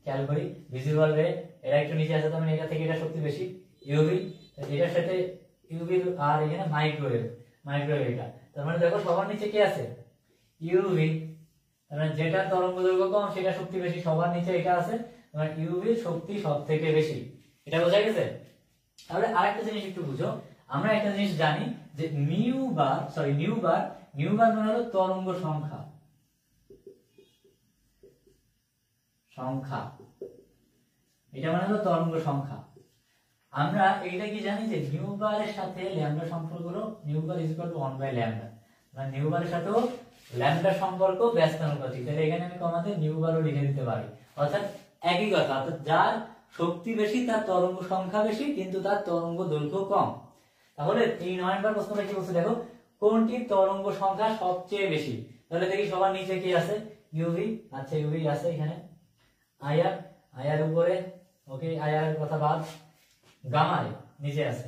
খেয়াল করি ভিজিবল রে, এটা একটু নিচে আছে, তার মানে এটা থেকে এটা শক্তি বেশি। ইউভি, এটার সাথে ইউভি, আর এখানে মাইক্রোওয়েভ, এটা, তার মানে দেখো সবার নিচে কি আছে? ইউভি। তার মানে যেটা তরঙ্গ দৈর্ঘ্য কম সেটা শক্তি বেশি, সবার নিচে এটা আছে, তার মানে ইউভির শক্তি সব থেকে বেশি। এটা বোঝা গেছে? তাহলে আরেকটা জিনিস একটু বুঝো, আমরা একটা জিনিস জানি যে নিউ বার মানে হলো তরঙ্গ সংখ্যা, এটা মানে হলো তরঙ্গ সংখ্যা। আমরা এইটা কি জানি যে নিউ বারের সাথে ল্যামডা সম্পর্ক হলো nu bar is equal to 1 by lambda, মানে নিউ বারের সাথেও ল্যামডা সম্পর্ক ব্যস্তানুপাতিক। তাহলে এখানে আমি কমাতে নিউ বারও লিখে দিতে পারি। অর্থাৎ একই কথা, অর্থাৎ যার শক্তি বেশি তার তরঙ্গ সংখ্যা বেশি, কিন্তু তার তরঙ্গ দৈর্ঘ্য কম। তাহলে এই 9 নম্বর প্রশ্নটা কি বলছে দেখো, কোনটি তরঙ্গ সংখ্যা সবচেয়ে বেশি? তাহলে দেখি সবার নিচে কি আছে? ইউভি, আচ্ছা ইউভি আছে এখানে। আইআর উপরে, ওকে আইআর এর কথা বাদ। গামা রে নিচে আছে,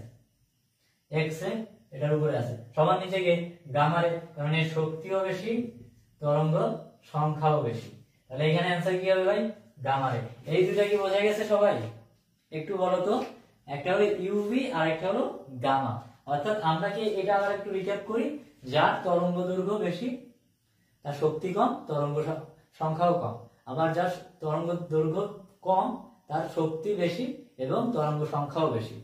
এক্স রে এটার উপরে আছে, সবার নিচে গিয়ে গামা রে, তার মানে শক্তিও বেশি তরঙ্গ সংখ্যাও বেশি। তাহলে এখানে অ্যান্সার কি হবে ভাই? গামা রে। এই দুটো কি বোঝা গেছে সবাই? একটু বলো তো, একটা হলো ইউভি আর একটা হলো গামা। অর্থাৎ আমরা কি এটা আবার একটু রিক্যাপ করি, যার তরঙ্গ দৈর্ঘ্য বেশি তার শক্তি কম, তরঙ্গ সংখ্যাও কম। আবার যার তরঙ্গ দৈর্ঘ্য কম তার শক্তি বেশি এবং তরঙ্গ সংখ্যাও বেশি।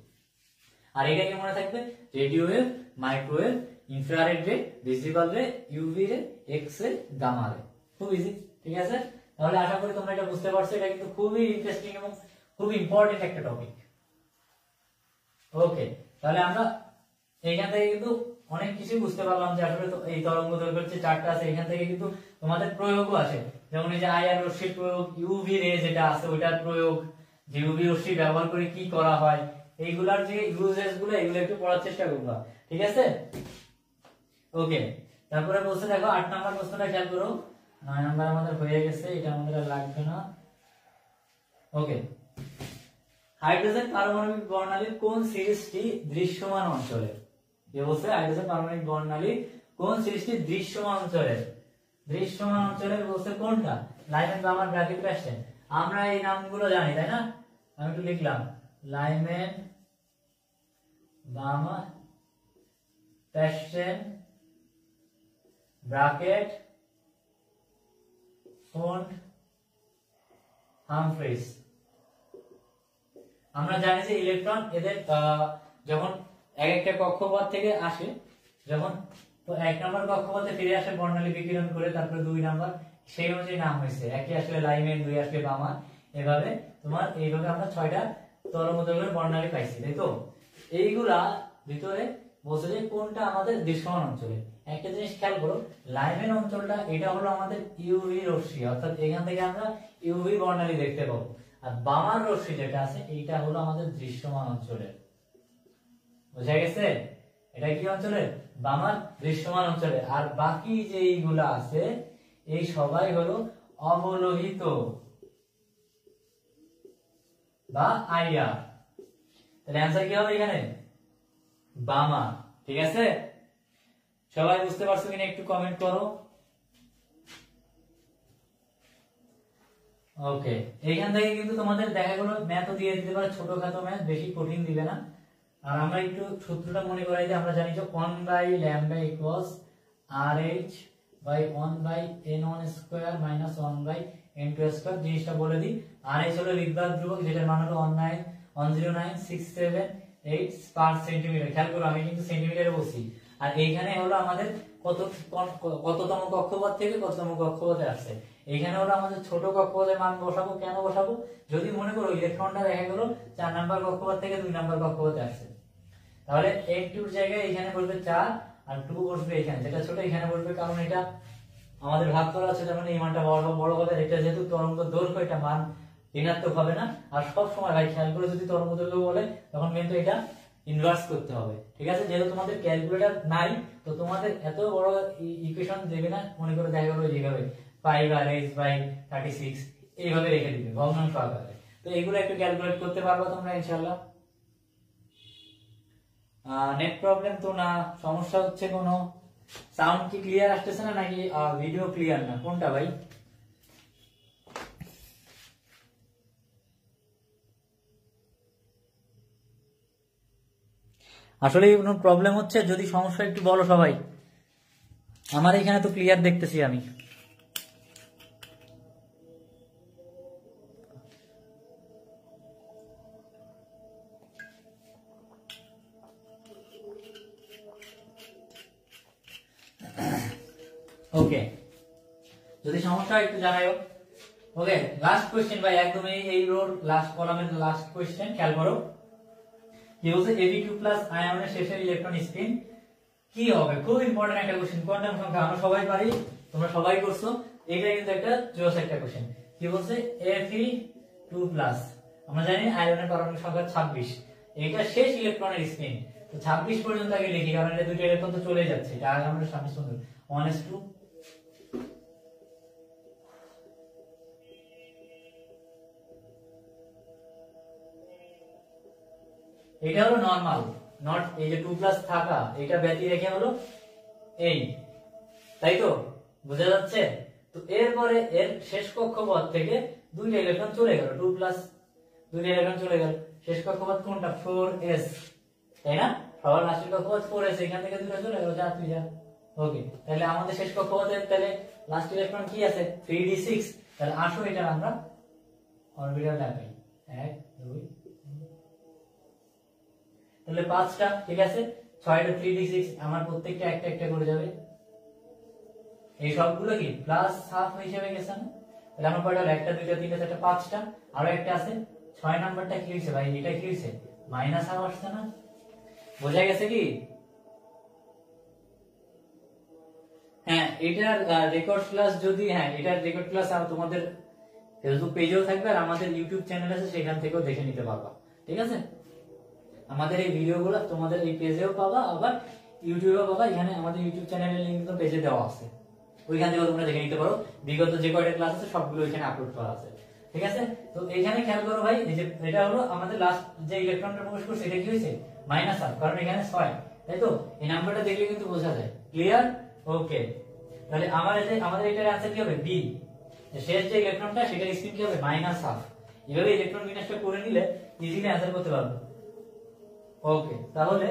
আর এটা কি মনে থাকবে? রেডিও ওয়েভ, মাইক্রোওয়েভ, ইনফ্রারেড রে, ভিজিবল রে, ইউভি রে, এক্স রে, গামা রে। খুব ইজি, ঠিক আছে? তাহলে আশা করি তোমরা এটা বুঝতে পারছো। এটা কিন্তু খুবই ইন্টারেস্টিং এবং খুব ইম্পর্টেন্ট একটা টপিক। ওকে, তাহলে আমরা এইখান থেকে কিন্তু অনেক কিছু বুঝতে পারলাম যে আসলে এই তরঙ্গ দৈর্ঘ্যের যে চারটা আছে এখান থেকে কিন্তু তোমাদের প্রয়োগও আসে। যেমন এই যে আইআর রশ্মির প্রয়োগ, ইউভি রে যেটা আছে ওইটার প্রয়োগ, যে ইউভি রশ্মি ব্যবহার করে কি করা হয়, এইগুলার যে ইউজেস গুলো এগুলো একটু পড়ার চেষ্টা করবা, ঠিক আছে? ওকে, তারপরে বলছে দেখো 8 নাম্বার প্রশ্নটা খেয়াল করো। 9 নাম্বার আমাদের হয়ে গেছে, এটা আমাদের আর লাগবে না। ওকে, হাইড্রোজেন পারমাণবিক বর্ণালীর কোন সিরিজটি দৃশ্যমান অঞ্চলে? যে বলছে হাইড্রোজেন পারমাণবিক বর্ণালীর কোন সিরিজটি দৃশ্যমান অঞ্চলের? দৃশ্যমান অঞ্চলের বলছে কোনটা? লাইমেন, গামা, ব্র্যাকেট, প্যাস্টেন। আমরা এই নামগুলো জানি তাই না? আমি একটু লিখলাম লাইমেন, গামা, প্যাস্টেন, ব্র্যাকেট, ফন্ড, হামফ্রিজ। আমরা জানি যে ইলেকট্রন এদের যখন এক একটা কক্ষপথ থেকে আসে, যখন তো 1 নম্বর কক্ষপথে ফিরে আসে বর্ণালী বিকিরণ করে, তারপরে 2 নম্বর, সেই অনুযায়ী নাম হয়েছে। একই আসলে লাইমেন, 2 আসলে বামা, এভাবে তোমার এইভাবে আমরা 6টা তরঙ্গদৈর্ঘ্যের বর্ণালী পাইছি, তাই তো? এইগুলা ভিতরে বলছে যে কোনটা আমাদের দৃশ্যমান অঞ্চলে। একটা জিনিস খেয়াল করো, লাইমেন অঞ্চলটা এটা হলো আমাদের ইউভি রশ্মি, অর্থাৎ এখান থেকে আমরা ইউভি বর্ণালী দেখতে পাবো। আর বামার রশ্মি যেটা আছে এইটা হলো আমাদের দৃশ্যমান অঞ্চলের। বুঝা গেছে? এটা কি অঞ্চলের? বামার দৃশ্যমান অঞ্চলে। আর বাকি যে এইগুলা আছে এই সবাই হলো অবলোহিত বা আইআর। তাহলে অ্যান্সার কি হবে এখানে? বামা। ঠিক আছে, সবাই বুঝতে পারছো কিনা একটু কমেন্ট করো। ওকে, এইখান থেকে কিন্তু তোমাদের দেখা গেলো ম্যাথও দিয়ে দিতে পারে, ছোটখাটো ম্যাথ, বেশি কঠিন দিবে না। আর আমরা একটু সূত্রটা মনে করাই যে আমরা জানি যে 1/λ equals RH by 1/n1² minus 1/n2²। জিনিসটা বলে দিই, RH হলো ঋৎবাদ ধ্রুবক, যেটার মান হলো 1090678 পার সেন্টিমিটার। খেয়াল করো আমি কিন্তু সেন্টিমিটারে বলছি। আর এইখানে হলো আমাদের কততম কক্ষপথ থেকে কততম কক্ষপথে আসছে। এইখানে হলো আমাদের ছোট কক্ষপথের মান বসাবো। কেন বসাবো? যদি মনে করো ইলেকট্রনটা দেখা গেল 4 নাম্বার কক্ষপথ থেকে 2 নাম্বার কক্ষপথে আসছে, তাহলে n2 জায়গায় এখানে বসবে 4 আর 2 বসবে এখানে, যেটা ছোট এখানে বসবে, কারণ এটা আমাদের ভাগ করা আছে, তার মানে এই মানটা বড় হবে। এটা যেহেতু তরঙ্গ দৈর্ঘ্য, এটা মান ঋণাত্মক হবে না। আর সব সময় ভাই খেয়াল করে, যদি তরঙ্গ দৈর্ঘ্য বলে তখন কিন্তু এটা ইনভার্স করতে হবে। ঠিক আছে, যেহেতু তোমাদের ক্যালকুলেটর নাই তো তোমাদের এত বড় ইকুয়েশন দেবে না। মনে করে দেখা গেল এইভাবে 5RH/36 এইভাবে রেখে দিবে ভগ্নাংশ আকারে। তো এগুলো একটু ক্যালকুলেট করতে পারবা তোমরা ইনশাআল্লাহ। নেট প্রবলেম তো না? সমস্যা হচ্ছে কোনো? সাউন্ড কি ক্লিয়ার আসতেছে না, নাকি ভিডিও ক্লিয়ার না, কোনটা ভাই? আসলে কোনো প্রবলেম হচ্ছে? যদি সমস্যা একটু বলো সবাই। আমার এখানে তো ক্লিয়ার দেখতেছি আমি। ওকে, যদি সমস্যা হয় একটু জানাইও। ওকে, লাস্ট কোশ্চেন ভাই, একদম এই রোর লাস্ট কলামের লাস্ট কোশ্চেন। খেয়াল করো কি বলছে, Ab2+ আয়নের শেষের ইলেকট্রন স্পিন কি হবে? খুব ইম্পর্টেন্ট একটা কোশ্চেন, কোয়ান্টাম সংখ্যা আমরা সবাই পারি, তোমরা সবাই করছো। এটা কিন্তু একটা জোস একটা কোশ্চেন। কি বলছে, Fe2+, আমরা জানি আয়নের পারমাণবিক সংখ্যা 26, এটা শেষ ইলেকট্রনের স্পিন। তো 26 পর্যন্ত আগে লিখি, কারণ এটা দুইটা ইলেকট্রন তো চলে যাচ্ছে, এটা আগে আমরা 26 পর্যন্ত 1s2। এটা হলো নরমাল, নট এই যে 2+ থাকা, এটা ব্যতি রেখে হলো এই, তাই তো? বোঝা যাচ্ছে? তো এরপরে এর শেষ কক্ষপথ থেকে দুইটা ইলেকট্রন চলে গেল, 2+, দুইটা ইলেকট্রন চলে গেল। শেষ কক্ষপথ কোনটা? 4s, তাই না? সবার লাস্টের কক্ষপথ 4s, এখান থেকে দুইটা চলে গেল, যা তুই যা। ওকে, তাহলে আমাদের শেষ কক্ষপথের তাহলে লাস্ট ইলেকট্রন কি আছে? 3d6। তাহলে আসো এটা আমরা অরবিটাল লাগাই, 1 2, তাহলে 5টা। ঠিক আছে, 6টা 3d6, আমার প্রত্যেকটা একটা একটা করে যাবে। এই সবগুলো কি প্লাস হাফ হিসেবে গেছে না? তাহলে আমার কয়টা হলো? 1টা 2টা 3টা 4টা 5টা। আরো একটা আছে 6 নাম্বারটা কি হইছে ভাই? এটা কি হইছে? মাইনাস হাফ আসছে না? বোঝা গেছে কি? হ্যাঁ, এটার রেকর্ড ক্লাস যদি, হ্যাঁ এটার রেকর্ড ক্লাস তোমাদের ফেসবুক পেজেও থাকবে, আর আমাদের ইউটিউব চ্যানেল আছে, সেখান থেকেও দেখে নিতে পারবা। ঠিক আছে, আমাদের এই ভিডিওগুলো তোমাদের এই পেজেও পাবা, আবার ইউটিউবেও পাবা। এখানে আমাদের ইউটিউব চ্যানেলের লিংক তো পেজে দেওয়া আছে, ওইখান থেকে তোমরা দেখে নিতে পারো। বিগত যে কয়টা ক্লাস আছে সবগুলো এখানে আপলোড করা আছে। ঠিক আছে, তো এখানে খেয়াল করো ভাই, এই যে এটা হলো আমাদের লাস্ট যে ইলেকট্রনটা প্রবেশ করছে, এটা কি হয়েছে? মাইনাস হাফ, কারণ এখানে 6, তাই তো? এই নাম্বারটা দেখলে কিন্তু বোঝা যায়। ক্লিয়ার? ওকে, তাহলে আমাদের এটার आंसर কি হবে? বি। শেষ যে ইলেকট্রনটা সেটার স্পিন কি হবে? Minus half. এভাবে ইলেকট্রন বিন্যাসটা করে নিলে ইজিলি आंसर করতে পারবো। ওকে, তাহলে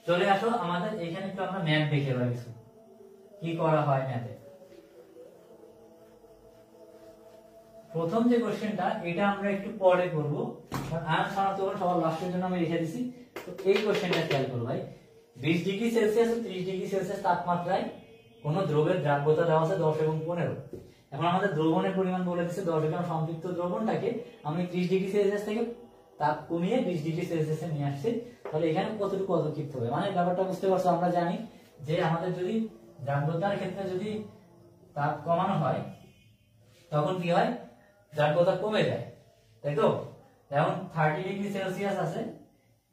চলে আসো আমাদের এখানে একটু আমরা ম্যাথ দেখে এবার কিছু কি করা হয় ম্যাথে। প্রথম যে কোশ্চেনটা এটা আমরা একটু পরে করব, কারণ আয়ন শনাক্তকরণ সবার লাস্টের জন্য আমি রেখে দিছি। তো এই কোশ্চেনটা খেয়াল করো ভাই, 20 ডিগ্রি সেলসিয়াস ও 30 ডিগ্রি সেলসিয়াস তাপমাত্রায় কোন দ্রবের দ্রাব্যতা দেওয়া আছে 10 এবং 15। এখন আমাদের দ্রবণের পরিমাণ বলে দিচ্ছে 10 গ্রাম সম্পৃক্ত দ্রবণটাকে আমি 30 ডিগ্রি সেলসিয়াস থেকে তাপ কমিয়ে 20 ডিগ্রি সেলসিয়াসে নিয়ে আসছি। তাহলে এখানে কতটুকু পদক্ষেপ হবে, মানে ব্যাপারটা বুঝতে পারছো? আমরা জানি যে আমাদের যদি দ্রাব্যতার ক্ষেত্রে যদি তাপ কমানো হয় তখন কি হয়, দ্রাব্যতা কমে যায়, তাই তো? যেমন 30 ডিগ্রি সেলসিয়াস আছে,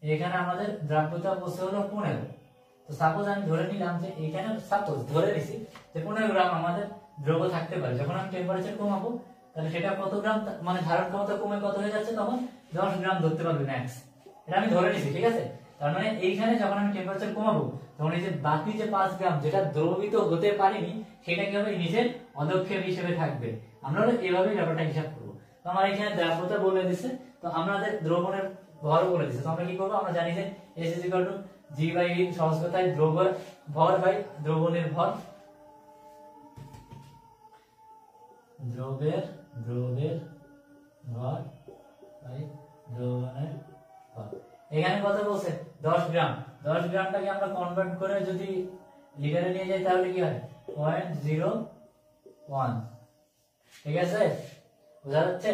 এখানে আমাদের দ্রাব্যতা বসে হলো 15। তো সাপোজ আমি ধরে নিলাম যে এখানে সাপোজ ধরে নিছি যে 15 গ্রাম আমাদের দ্রব্য থাকতে পারে। যখন আমি টেম্পারেচার কমাবো তাহলে সেটা কত গ্রাম, মানে ধারণ ক্ষমতা কমে কত হয়ে যাচ্ছে, তখন 10 গ্রাম ধরতে পারবে ম্যাক্স। এটা আমি ধরে নিছি, ঠিক আছে? তার মানে এইখানে যখন আমি টেম্পারেচার কমাবো তখন এই যে বাকি যে 5 গ্রাম যেটা দ্রবীভূত হতে পারেনি সেটা কি হবে, নিজের অদক্ষেপ হিসেবে থাকবে। আমরা এভাবেই ব্যাপারটা হিসাব করবো। তো আমার এখানে দ্রাব্যতা বলে দিছে, তো আমাদের দ্রবণের ভর বলে দিছে। তো আমরা কি করবো, আমরা জানি যে S = G/V, সহজ কথায় দ্রব্যের ভর বাই দ্রবণের ভর, দ্রবের ভর বাই দ্রবণের ভর। এখানে কত বলছে, 10 গ্রাম। 10 গ্রামটাকে আমরা কনভার্ট করে যদি লিটারে নিয়ে যাই তাহলে কি হয়, 0.01। ঠিক আছে, বোঝা যাচ্ছে?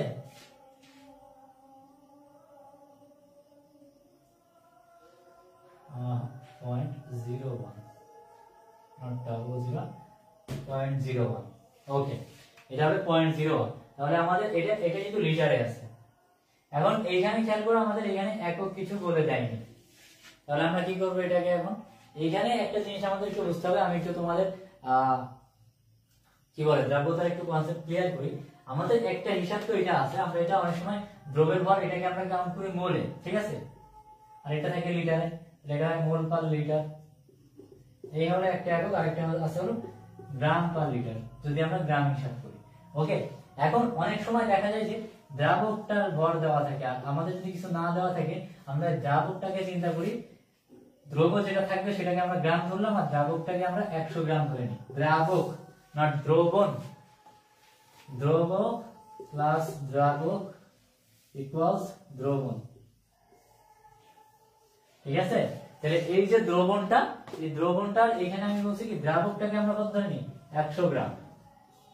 ওকে, এটা হবে 0.01। তাহলে আমাদের এটা কিন্তু লিটারে আছে। এখন এইখানে খেয়াল করো, আমাদের এখানে একক কিছু বলে দেয়নি। তাহলে আমরা কি করবো এটাকে, এখন এইখানে একটা জিনিস আমাদের একটু বুঝতে হবে। আমি একটু তোমাদের কি বলে দ্রাব্যতার একটু কনসেপ্ট ক্লিয়ার করি। আমাদের একটা হিসাব তো এটা আছে, আমরা এটা অনেক সময় দ্রবের ভর এটাকে আমরা কাউন্ট করি মোলে, ঠিক আছে? আর এটা থাকে লিটারে, এটা হয় মোল পার লিটার। এই হলো একটা একক, আরেকটা আছে হলো গ্রাম পার লিটার, যদি আমরা গ্রাম হিসাব করি। ওকে, এখন অনেক সময় দেখা যায় যে দ্রাবকটার ভর দেওয়া থাকে, আর আমাদের যদি কিছু না দেওয়া থাকে আমরা দ্রাবকটাকে চিন্তা করি, দ্রব্য যেটা থাকবে সেটাকে আমরা গ্রাম ধরলাম আর দ্রাবকটাকে আমরা 100 গ্রাম ধরে নিই। দ্রাবক নট দ্রবণ, দ্রবক প্লাস দ্রাবক ইকুয়ালস দ্রবণ। ঠিক আছে, তাহলে এই যে দ্রবণটা, এই দ্রবণটার এখানে আমি বলছি কি দ্রাবকটাকে আমরা কত ধরে নিই, 100 গ্রাম।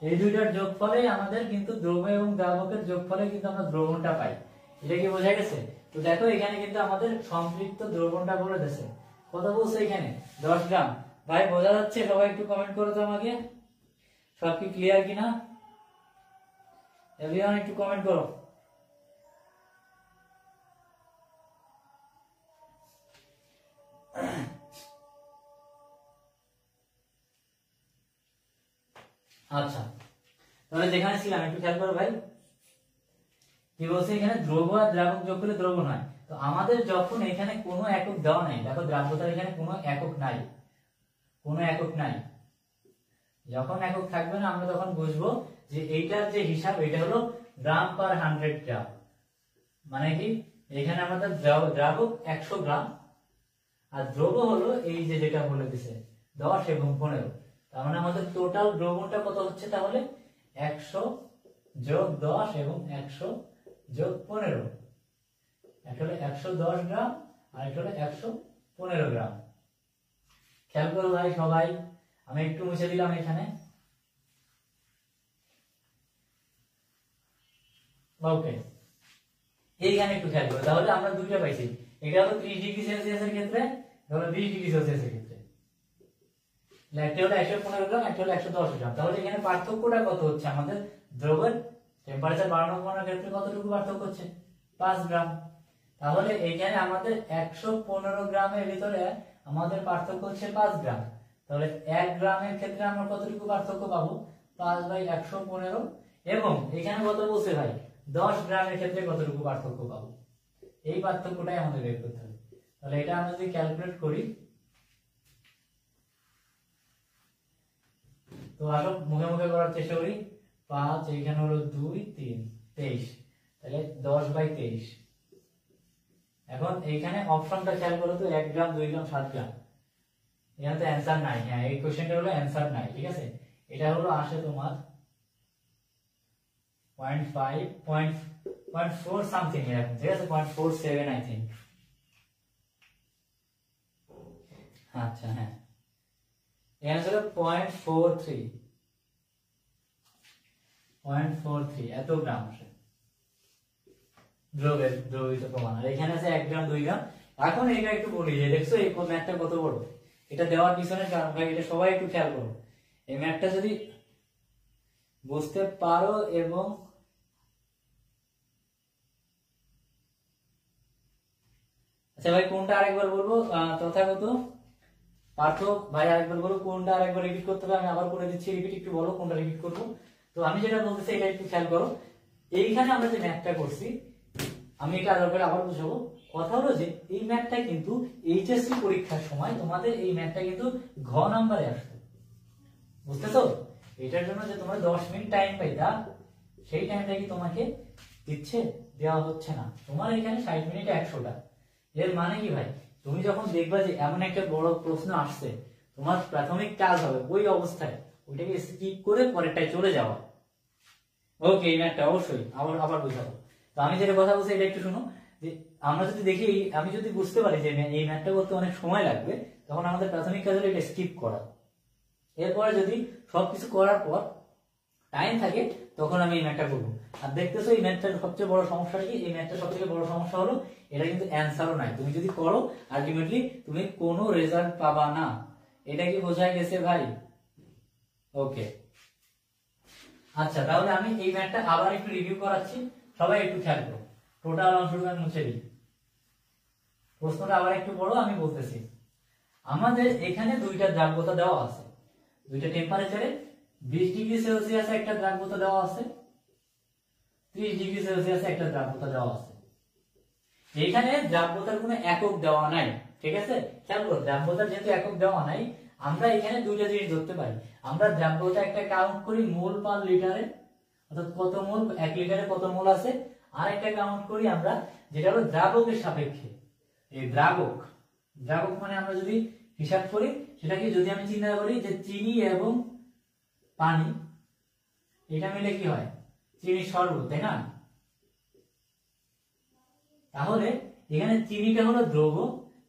এই দুইটার যোগফলে আমাদের কিন্তু দ্রব্য এবং দ্রাবকের যোগফলে কিন্তু আমরা দ্রবণটা পাই। এটা কি বোঝা গেছে? তো দেখো এখানে কিন্তু আমাদের সম্পৃক্ত দ্রবণটা বলে দিয়েছে, কত বলছে এখানে, 10 গ্রাম। ভাই বোঝা যাচ্ছে? সবাই একটু কমেন্ট করো তো আমাকে, সব কি ক্লিয়ার কিনা? এভরিওয়ান একটু কমেন্ট করো। আচ্ছা, তাহলে যেখানে ছিলাম একটু খেয়াল করো ভাই, কি বলছে এখানে, দ্রব্য আর দ্রাবক যোগ করলে দ্রবণ হয়। তো আমাদের যখন এখানে কোনো একক দেওয়া নাই, দেখো দ্রাব্যতার এখানে কোনো একক নাই, কোনো একক নাই। যখন একক থাকবে না আমরা তখন বুঝবো যে এইটার যে হিসাব এটা হলো গ্রাম পার 100 গ্রাম। মানে কি, এখানে আমাদের দ্রাবক 100 গ্রাম আর দ্রব্য হলো এই যে যেটা বলে দিছে 10 এবং 15। তার মানে আমাদের টোটাল দ্রবণটা কত হচ্ছে, তাহলে 100 যোগ 10 এবং 100 যোগ 15। এটা হলো 110 গ্রাম আর এটা হলো 115 গ্রাম। খেয়াল করো ভাই সবাই, আমি একটু মুছে দিলাম এখানে। ওকে, এইখানে একটু খেয়াল করো, তাহলে আমরা দুইটা পাইছি। এটা হলো 30 ডিগ্রি সেলসিয়াসের ক্ষেত্রে, এটা হলো 20 ডিগ্রি সেলসিয়াসের ক্ষেত্রে। একটা হলো 115 গ্রাম, একটা হলো 110 গ্রাম। তাহলে এখানে পার্থক্যটা কত হচ্ছে, আমাদের দ্রব্যের টেম্পারেচার বাড়ানো কমানোর ক্ষেত্রে কতটুকু পার্থক্য হচ্ছে, 5 গ্রাম। তাহলে এখানে আমাদের 115 গ্রামের ভিতরে আমাদের পার্থক্য হচ্ছে 5 গ্রাম। তাহলে 1 গ্রামের ক্ষেত্রে আমরা কতটুকু পার্থক্য পাবো, 5/115। এবং এখানে কত বলছে ভাই, 10 গ্রামের ক্ষেত্রে কতটুকু পার্থক্য পাবো, এই পার্থক্যটাই আমাদের বের করতে হবে। তাহলে এটা আমরা যদি ক্যালকুলেট করি, তো আসো মুখে মুখে করার চেষ্টা করি। 5, এখানে হলো 2, 3, 23। তাহলে 10/23। এখন এইখানে অপশনটা খেয়াল করো তো, 1 গ্রাম, 2 গ্রাম, 7 গ্রাম। এখানে তো অ্যান্সার নাই। হ্যাঁ, এই কোশ্চেনটা হলো অ্যান্সার নাই, ঠিক আছে? এটা হলো আসে তোমার 0.5 0.4 সামথিং এরকম, ঠিক আছে, 0.47 আই থিঙ্ক। আচ্ছা হ্যাঁ, এখানে ছিল 0.43 এত গ্রাম আসে দ্রবীভূত প্রমাণ। আর এখানে আছে 1 গ্রাম 2 গ্রাম। এখন এটা একটু বলি যে দেখছো এই ম্যাথটা কত বড়, এটা দেওয়ার পিছনে কারণ ভাই এটা সবাই একটু খেয়াল করো। এই ম্যাথটা যদি বুঝতে পারো এবং আচ্ছা ভাই কোনটা আরেকবার বলবো, তথাগত পার্থ ভাই আরেকবার বলো কোনটা, আরেকবার রিপিট করতে হবে, আমি আবার করে দিচ্ছি রিপিট, একটু বলো কোনটা রিপিট করবো। তো আমি যেটা বলতেছি এটা একটু খেয়াল করো। এইখানে আমরা যে ম্যাথটা করছি, আমি এটা আবার বুঝাবো। কথা হলো যে এই ম্যাথটা কিন্তু এইচএসসি পরীক্ষার সময় তোমাদের এই ম্যাথটা কিন্তু ঘ নাম্বারে আসতো, বুঝতেছো? এটার জন্য যে তোমরা 10 মিনিট টাইম পাইতা, সেই টাইমটা কি তোমাকে দিচ্ছে? দেওয়া হচ্ছে না। তোমার এখানে 60 মিনিটে 100টা। এর মানে কি ভাই, তুমি যখন দেখবা যে এমন একটা বড় প্রশ্ন আসছে, তোমার প্রাথমিক কাজ হবে ওই অবস্থায় ওইটাকে স্কিপ করে পরেরটায় চলে যাওয়া। ওকে, এই ম্যাথটা অবশ্যই আবার বুঝাবো। তো আমি যেটা কথা বলছি এটা একটু শুনো, যে আমরা যদি দেখি, আমি যদি বুঝতে পারি যে এই ম্যাথটা করতে অনেক সময় লাগবে, তখন আমাদের প্রাথমিক কাজ হলো এটা স্কিপ করা। এরপরে যদি সবকিছু করার পর টাইম থাকে তখন আমি এই ম্যাথটা করবো। আর দেখতেছো এই ম্যাথটার সবচেয়ে বড় সমস্যাটা কি? এই ম্যাথটার সবচেয়ে বড় সমস্যা হলো এটা কিন্তু অ্যান্সারও নাই। তুমি যদি করো আলটিমেটলি তুমি কোনো রেজাল্ট পাবা না। এটা কি বোঝা গেছে ভাই? ওকে, আচ্ছা তাহলে আমি এই ম্যাথটা আবার একটু রিভিউ করাচ্ছি, সবাই একটু খেয়াল করো। টোটাল অংশটা মুছে দিই, প্রশ্নটা আবার একটু বড়, আমি বলতেছি। আমাদের এখানে দুইটা দ্রাব্যতা দেওয়া আছে, দুইটা টেম্পারেচারে 20 ডিগ্রি সেলসিয়াসে একটা দ্রাব্যতা দেওয়া আছে, 30 ডিগ্রি সেলসিয়াসে একটা দ্রাব্যতা দেওয়া আছে। এখানে দ্রাব্যতার কোনো একক দেওয়া নাই, ঠিক আছে? খেয়াল করো, দ্রাব্যতার যেহেতু একক দেওয়া নাই, আমরা এখানে দুইটা জিনিস ধরতে পারি। আমরা দ্রাব্যতা একটা কাউন্ট করি মোল পার লিটারে, অর্থাৎ কত মোল, 1 লিটারে কত মোল আছে। আর একটা কাউন্ট করি আমরা যেটা হলো দ্রাবকের সাপেক্ষে। এই দ্রাবক মানে আমরা যদি হিসাব করি, সেটা কি, যদি আমি চিন্তা করি যে চিনি এবং পানি এটা মিলে কি হয়, চিনি শরবত, তাই না? তাহলে এখানে চিনিটা হলো দ্রব,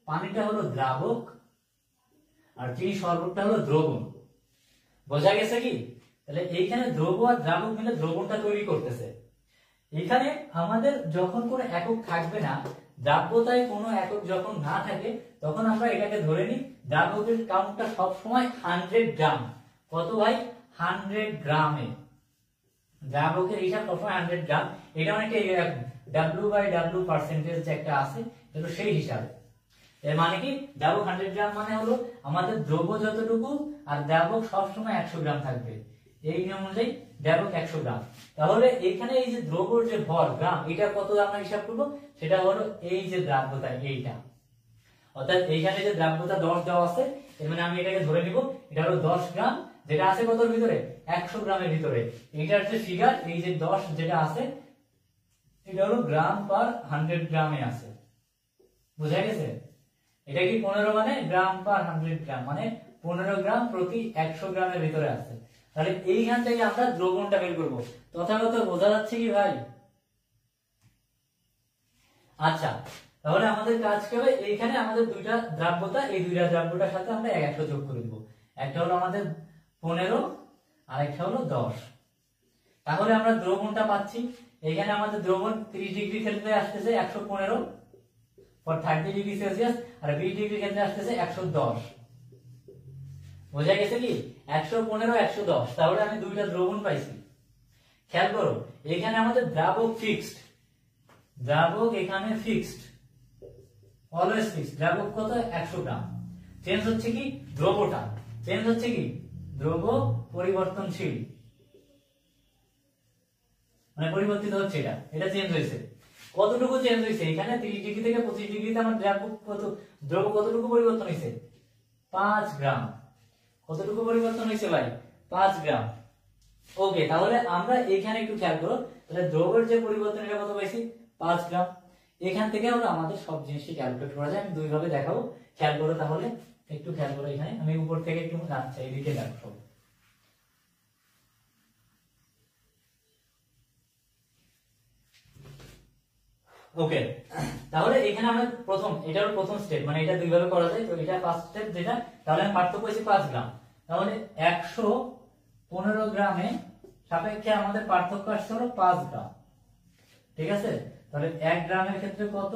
পানিটা হলো দ্রাবক, আর চিনি শরবতটা হলো দ্রবণ। বোঝা গেছে কি? তাহলে এইখানে দ্রব আর দ্রাবক মিলে দ্রবণটা তৈরি করতেছে। এখানে আমাদের যখন কোনো একক থাকবে না, দ্রাব্যতায় কোনো একক যখন না থাকে, তখন আমরা এটাকে ধরে নিই দ্রাবকের কাউন্টটা সব সময় 100 গ্রাম। কত ভাই? 100 গ্রামে। দ্রাবকের হিসাব সবসময় 100 গ্রাম। এটা অনেকটা এরকম W/W পার্সেন্টেজ যে একটা আছে, এটা সেই হিসাবে। এর মানে কি, দ্রাবক 100 গ্রাম মানে হলো আমাদের দ্রব্য যতটুকু আর দ্রাবক সবসময় 100 গ্রাম থাকবে। এই নিয়ম অনুযায়ী দ্রাবক 100 গ্রাম। তাহলে এখানে এই যে দ্রব্যর যে ভর গ্রাম, এটা কত আমরা হিসাব করব, সেটা হলো এই যে দ্রাব্যতা, এইটা। অর্থাৎ এইখানে যে দ্রাব্যতা 10 দেওয়া আছে, এর মানে আমি এটাকে ধরে নিব এটা হলো 10 গ্রাম, যেটা আছে কতর ভিতরে, 100 গ্রামের ভিতরে। এইটার যে ফিগার, এই যে 10 যেটা আছে, এটা হলো গ্রাম পার 100 গ্রামে আছে। বুঝা গেছে? এটা কি 15 মানে গ্রাম পার 100 গ্রাম, মানে 15 গ্রাম প্রতি 100 গ্রামের ভিতরে আছে। তাহলে এইখান থেকে আমরা দ্রবণটা বের করবো। তথাগত বোঝা যাচ্ছে কি ভাই? আচ্ছা, তাহলে আমাদের কাজ কি হবে, এইখানে আমাদের দুইটা দ্রাব্যতা, এই দুইটা দ্রাব্যটার সাথে আমরা 100 যোগ করে দিব। একটা হলো আমাদের 15 আর একটা হলো 10। তাহলে আমরা দ্রবণটা পাচ্ছি। এখানে আমাদের দ্রবণ 30 ডিগ্রি ক্ষেত্রে আসতেছে 115 ফর 30 ডিগ্রি সেলসিয়াস, আর 20 ডিগ্রি ক্ষেত্রে আসতেছে 110। বোঝা গেছে কি? 115 110। তাহলে আমি দুইটা দ্রবণ পাইছি। খেয়াল করো, এখানে আমাদের দ্রাবক ফিক্সড, দ্রাবক এখানে ফিক্সড, অলওয়েজ ফিক্সড। দ্রাবক কত? 100 গ্রাম। চেঞ্জ হচ্ছে কি? দ্রবটা চেঞ্জ হচ্ছে কি? দ্রব পরিবর্তনশীল, মানে পরিবর্তিত হচ্ছে, এটা চেঞ্জ হয়েছে। কতটুকু চেঞ্জ হয়েছে? এখানে 30 ডিগ্রি থেকে 25 ডিগ্রিতে আমার দ্রাবক কত, দ্রব কতটুকু পরিবর্তন হয়েছে? 5 গ্রাম। কতটুকু পরিবর্তন হয়েছে ভাই? 5 গ্রাম। ওকে, তাহলে আমরা এখানে একটু খেয়াল করো, তাহলে দ্রবের যে পরিবর্তন, এটা কত পাইছি? 5 গ্রাম। এখান থেকে আমরা আমাদের সব জিনিসই ক্যালকুলেট করা যায়। আমি দুই ভাবে দেখাবো, খেয়াল করো। তাহলে একটু খেয়াল করো, এখানে আমি উপর থেকে একটু যাচ্ছি, এইদিকে দেখো। ওকে, তাহলে এখানে আমরা এটার প্রথম স্টেপ, মানে এটা দুইভাবে করা যায়। তো এটা ফার্স্ট স্টেপ যেটা, তাহলে আমি পার্থক্য করেছি 5 গ্রাম, তাহলে 115 গ্রামে সাপেক্ষে আমাদের পার্থক্য আসছে হলো 5 গ্রাম। ঠিক আছে, তাহলে 1 গ্রামের ক্ষেত্রে কত,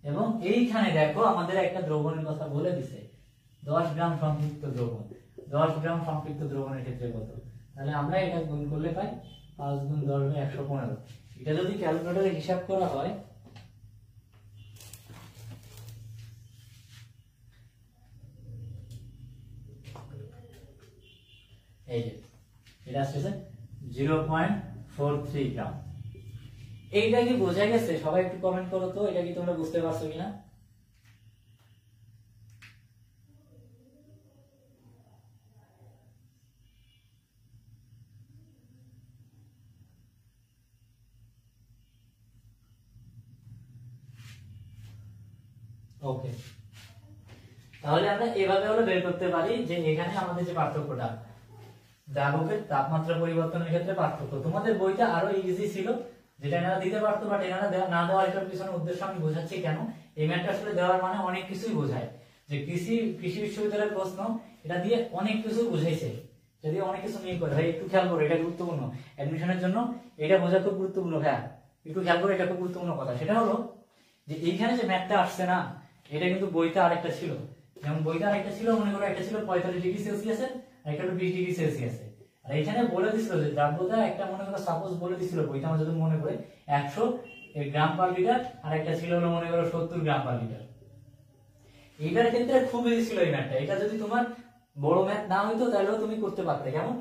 এবং এইখানে দেখো আমাদের একটা দ্রবণের কথা বলে দিছে, 10 গ্রাম সম্পৃক্ত দ্রবণ। 10 গ্রাম সম্পৃক্ত দ্রবণের ক্ষেত্রে কত, তাহলে আমরা এটা গুণ করলে পাই 5 গুণ 10 বাই 115। এটা যদি ক্যালকুলেটরে হিসাব করা হয়, এই যে এটা আসছে 0.43 গ্রাম। এইটা কি বোঝা গেছে? সবাই একটু কমেন্ট করো তো, এটা কি তোমরা বুঝতে পারছো কিনা? ওকে, তাহলে আমরা এভাবে হলো বের করতে পারি যে এখানে আমাদের যে পার্থক্যটা, দ্রাবকের তাপমাত্রা পরিবর্তনের ক্ষেত্রে পার্থক্য। তোমাদের বইটা আরো ইজি ছিল, যেটা এনারা দিতে পারতো, বাট এনারা না দেওয়ার এটার পিছনে উদ্দেশ্য আমি বোঝাচ্ছি কেন। এই ম্যাথটা আসলে দেওয়ার মানে অনেক কিছুই বোঝায়, যে কৃষি বিশ্ববিদ্যালয়ের প্রশ্ন এটা দিয়ে অনেক কিছু বুঝাইছে, যদি অনেক কিছু নিয়ে করে। ভাই একটু খেয়াল করো, এটা গুরুত্বপূর্ণ অ্যাডমিশনের জন্য, এটা বোঝা খুব গুরুত্বপূর্ণ। হ্যাঁ একটু খেয়াল করো, এটা খুব গুরুত্বপূর্ণ কথা। সেটা হলো যে এইখানে যে ম্যাথটা আসছে না, এটা কিন্তু বইতে আরেকটা ছিল। যেমন বইতে আরেকটা ছিল, মনে করো একটা ছিল 45 ডিগ্রি সেলসিয়াসে, আর একটা হলো 20 ডিগ্রি সেলসিয়াসে। আর এখানে বলে দিছিল যে দ্রাব্যতা একটা, মনে করো সাপোজ বলে দিছিল বইটা আমার যদি মনে করে 100 গ্রাম পার লিটার, আর একটা ছিল হলো মনে করো 70 গ্রাম পার লিটার। এইটার ক্ষেত্রে খুব ইজি ছিল এই ম্যাথটা। এটা যদি তোমার বড় ম্যাথ না হইতো তাহলেও তুমি করতে পারতে। কেমন?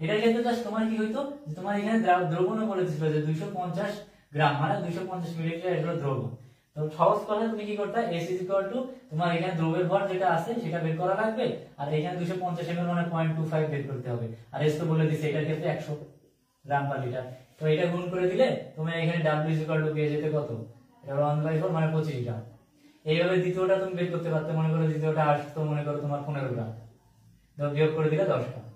এটার ক্ষেত্রে জাস্ট তোমার কি হইতো, যে তোমার এখানে দ্রবণও বলে দিছিল যে 250 গ্রাম মানে 250 মিলিলিটার এটা হলো দ্রবণ। তো সহজ কথা তুমি কি করতে, S = তোমার এখানে দ্রবের ভর যেটা আছে সেটা বের করা লাগবে, আর এখানে 250 ml মানে 0.25 বের করতে হবে। আর S তো বলে দিছে এটার ক্ষেত্রে 100 গ্রাম পার লিটার। তো এটা গুণ করে দিলে তুমি এখানে W = পেয়ে যেতে কত, এটা 1/4 মানে 25 গ্রাম। এইভাবে দ্বিতীয়টা তুমি বের করতে পারতে, মনে করো দ্বিতীয়টা আসতো মনে করো তোমার 15 গ্রাম, তো বিয়োগ করে দিলে 10 গ্রাম,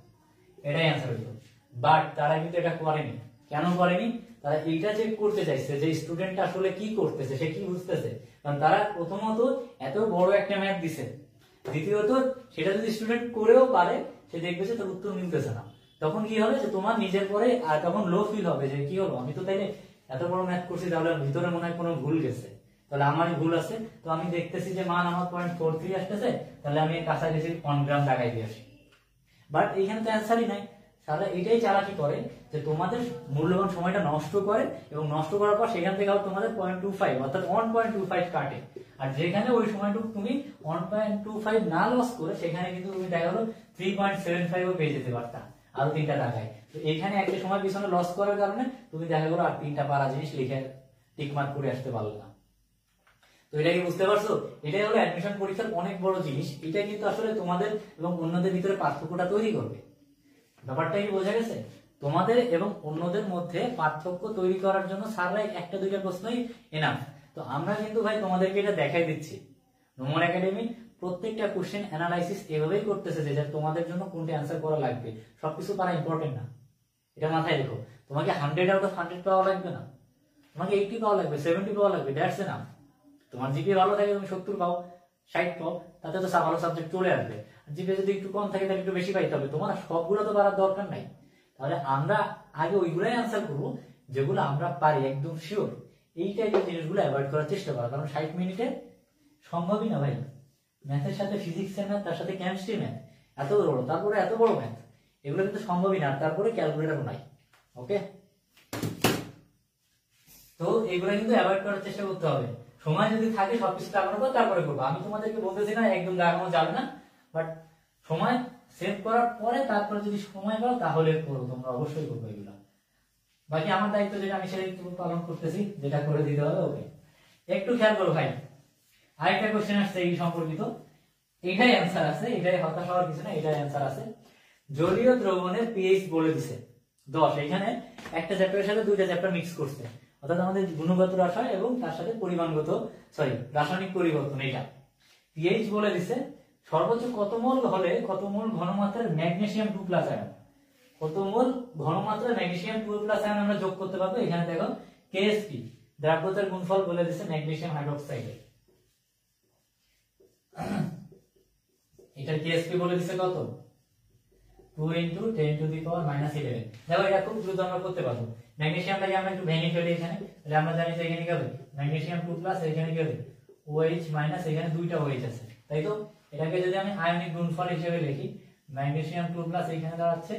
এটাই অ্যান্সার হতো। বাট তারা কিন্তু এটা করেনি। কেন করেনি? তারা এইটা চেক করতে চাইছে যে স্টুডেন্ট আসলে কি করতেছে, সে কি বুঝতেছে। কারণ তারা প্রথমত এত বড় একটা ম্যাথ দিছে, দ্বিতীয়ত সেটা যদি স্টুডেন্ট করেও পারে, সে দেখবে যে তার উত্তর মিলতেছে না। তখন কি হবে, যে তোমার নিজের পরে আর তখন লো ফিল হবে, যে কি হলো, আমি তো তাইলে এত বড় ম্যাথ করছি, তাহলে ভিতরে মনে হয় কোনো ভুল গেছে, তাহলে আমারই ভুল আছে। তো আমি দেখতেছি যে মান আমার 0.43 আসতেছে, তাহলে আমি কাছাকাছি 1 গ্রাম লাগাই দিয়ে আসি। বাট এইখানে তো অ্যান্সারই নাই। তাহলে এটাই চালাকি করে, যে তোমাদের মূল্যবান সময়টা নষ্ট করে, এবং নষ্ট করার পর সেখান থেকে আবার তোমাদের 0.25 অর্থাৎ 1.25 কাটে। আর যেখানে ওই সময়টুকু তুমি 1.25 না লস করে, সেখানে কিন্তু তুমি দেখা গেলো 3.75 ও পেয়ে যেতে পারতা আরো 3টা টাকায়। তো এইখানে একটা সময় পিছনে লস করার কারণে তুমি দেখা গেলো আর 3টা পারা জিনিস লিখে টিকমার্ক করে আসতে পারলে না। তো এটা কি বুঝতে পারছো? এটাই হলো অ্যাডমিশন পরীক্ষার অনেক বড় জিনিস। এটা কিন্তু আসলে তোমাদের এবং অন্যদের ভিতরে পার্থক্যটা তৈরি করবে। ব্যাপারটা কি বোঝা গেছে? তোমাদের এবং অন্যদের মধ্যে পার্থক্য তৈরি করার জন্য স্যাররা একটা দুইটা প্রশ্নই এনাফ। তো আমরা কিন্তু ভাই তোমাদেরকে এটা দেখাই দিচ্ছি, নোমান একাডেমি প্রত্যেকটা কোশ্চেন অ্যানালাইসিস এভাবেই করতেছে যে তোমাদের জন্য কোনটা অ্যান্সার করা লাগবে। সবকিছু পারা ইম্পর্টেন্ট না, এটা মাথায় রেখো। তোমাকে 100 আউট অফ 100 পাওয়া লাগবে না, তোমাকে 80 পাওয়া লাগবে, 70 পাওয়া লাগবে, দ্যাটস এনাফ। তোমার জিপিএ ভালো থাকে, তুমি 70 পাও, 60 পাও, তাতে তো ভালো সাবজেক্ট চলে আসবে। জিপিএ যদি একটু কম থাকে তাহলে একটু বেশি পাইতে হবে। তোমার সবগুলো তো পারার দরকার নাই। তাহলে আমরা আগে ওইগুলাই অ্যান্সার করবো যেগুলো আমরা পারি একদম শিওর। এই টাইপের জিনিসগুলো অ্যাভয়েড করার চেষ্টা করা, কারণ 60 মিনিটে সম্ভবই না ভাই। ম্যাথের সাথে ফিজিক্সের ম্যাথ, তার সাথে কেমিস্ট্রি ম্যাথ এত বড়, তারপরে এত বড় ম্যাথ, এগুলো কিন্তু সম্ভবই না। তারপরে ক্যালকুলেটর নাই। ওকে, তো এগুলো কিন্তু অ্যাভয়েড করার চেষ্টা করতে হবে। সময় যদি থাকে সবকিছু লাগানোর পর তারপরে করবো। আমি তোমাদেরকে বলতেছি না একদম লাগানো যাবে না, বাট সময় সেভ করার পরে তারপরে যদি সময় পাও তাহলে করো, তোমরা অবশ্যই করবো এগুলো। বাকি আমার দায়িত্ব যেটা আমি সেটাই পালন করতেছি, যেটা করে দিতে হবে। ওকে, একটু খেয়াল করো ভাই, আরেকটা কোশ্চেন আসছে এই সম্পর্কিত, এটাই অ্যান্সার আছে, এটাই হতাশ হওয়ার কিছু না, এটাই অ্যান্সার আছে। জলীয় দ্রবণের পিএইচ বলে দিছে 10। এখানে একটা চ্যাপ্টারের সাথে দুইটা চ্যাপ্টার মিক্স করছে, অর্থাৎ আমাদের গুণগত রসায়ন এবং তার সাথে রাসায়নিক পরিবর্তন। এটা পিএইচ বলে দিছে সর্বোচ্চ কত মোল হলে কত মোল ঘনমাত্রার ম্যাগনেসিয়াম 2+ আয়ন, কত মোল ঘনমাত্রার ম্যাগনেসিয়াম 2+ আয়ন আমরা যোগ করতে পারবো। এখানে দেখো কেএসপি দ্রাব্যতার গুণফল বলে দিছে ম্যাগনেসিয়াম হাইড্রোক্সাইডের, এটার কেএসপি বলে দিছে কত 2 × 10⁻⁻11। দেখো এটা খুব দ্রুত আমরা করতে পারবো। ম্যাগনেসিয়ামটাকে আমরা একটু ভেঙে ফেলি এখানে, তাহলে আমরা জানি যে এখানে কি হবে ম্যাগনেসিয়াম 2+ এখানে কি হবে OH মাইনাস, এখানে দুইটা OH আছে তাই তো। এটাকে যদি আমি আয়নিক গুণফল হিসেবে লিখি ম্যাগনেসিয়াম 2+ এখানে দাঁড়াচ্ছে,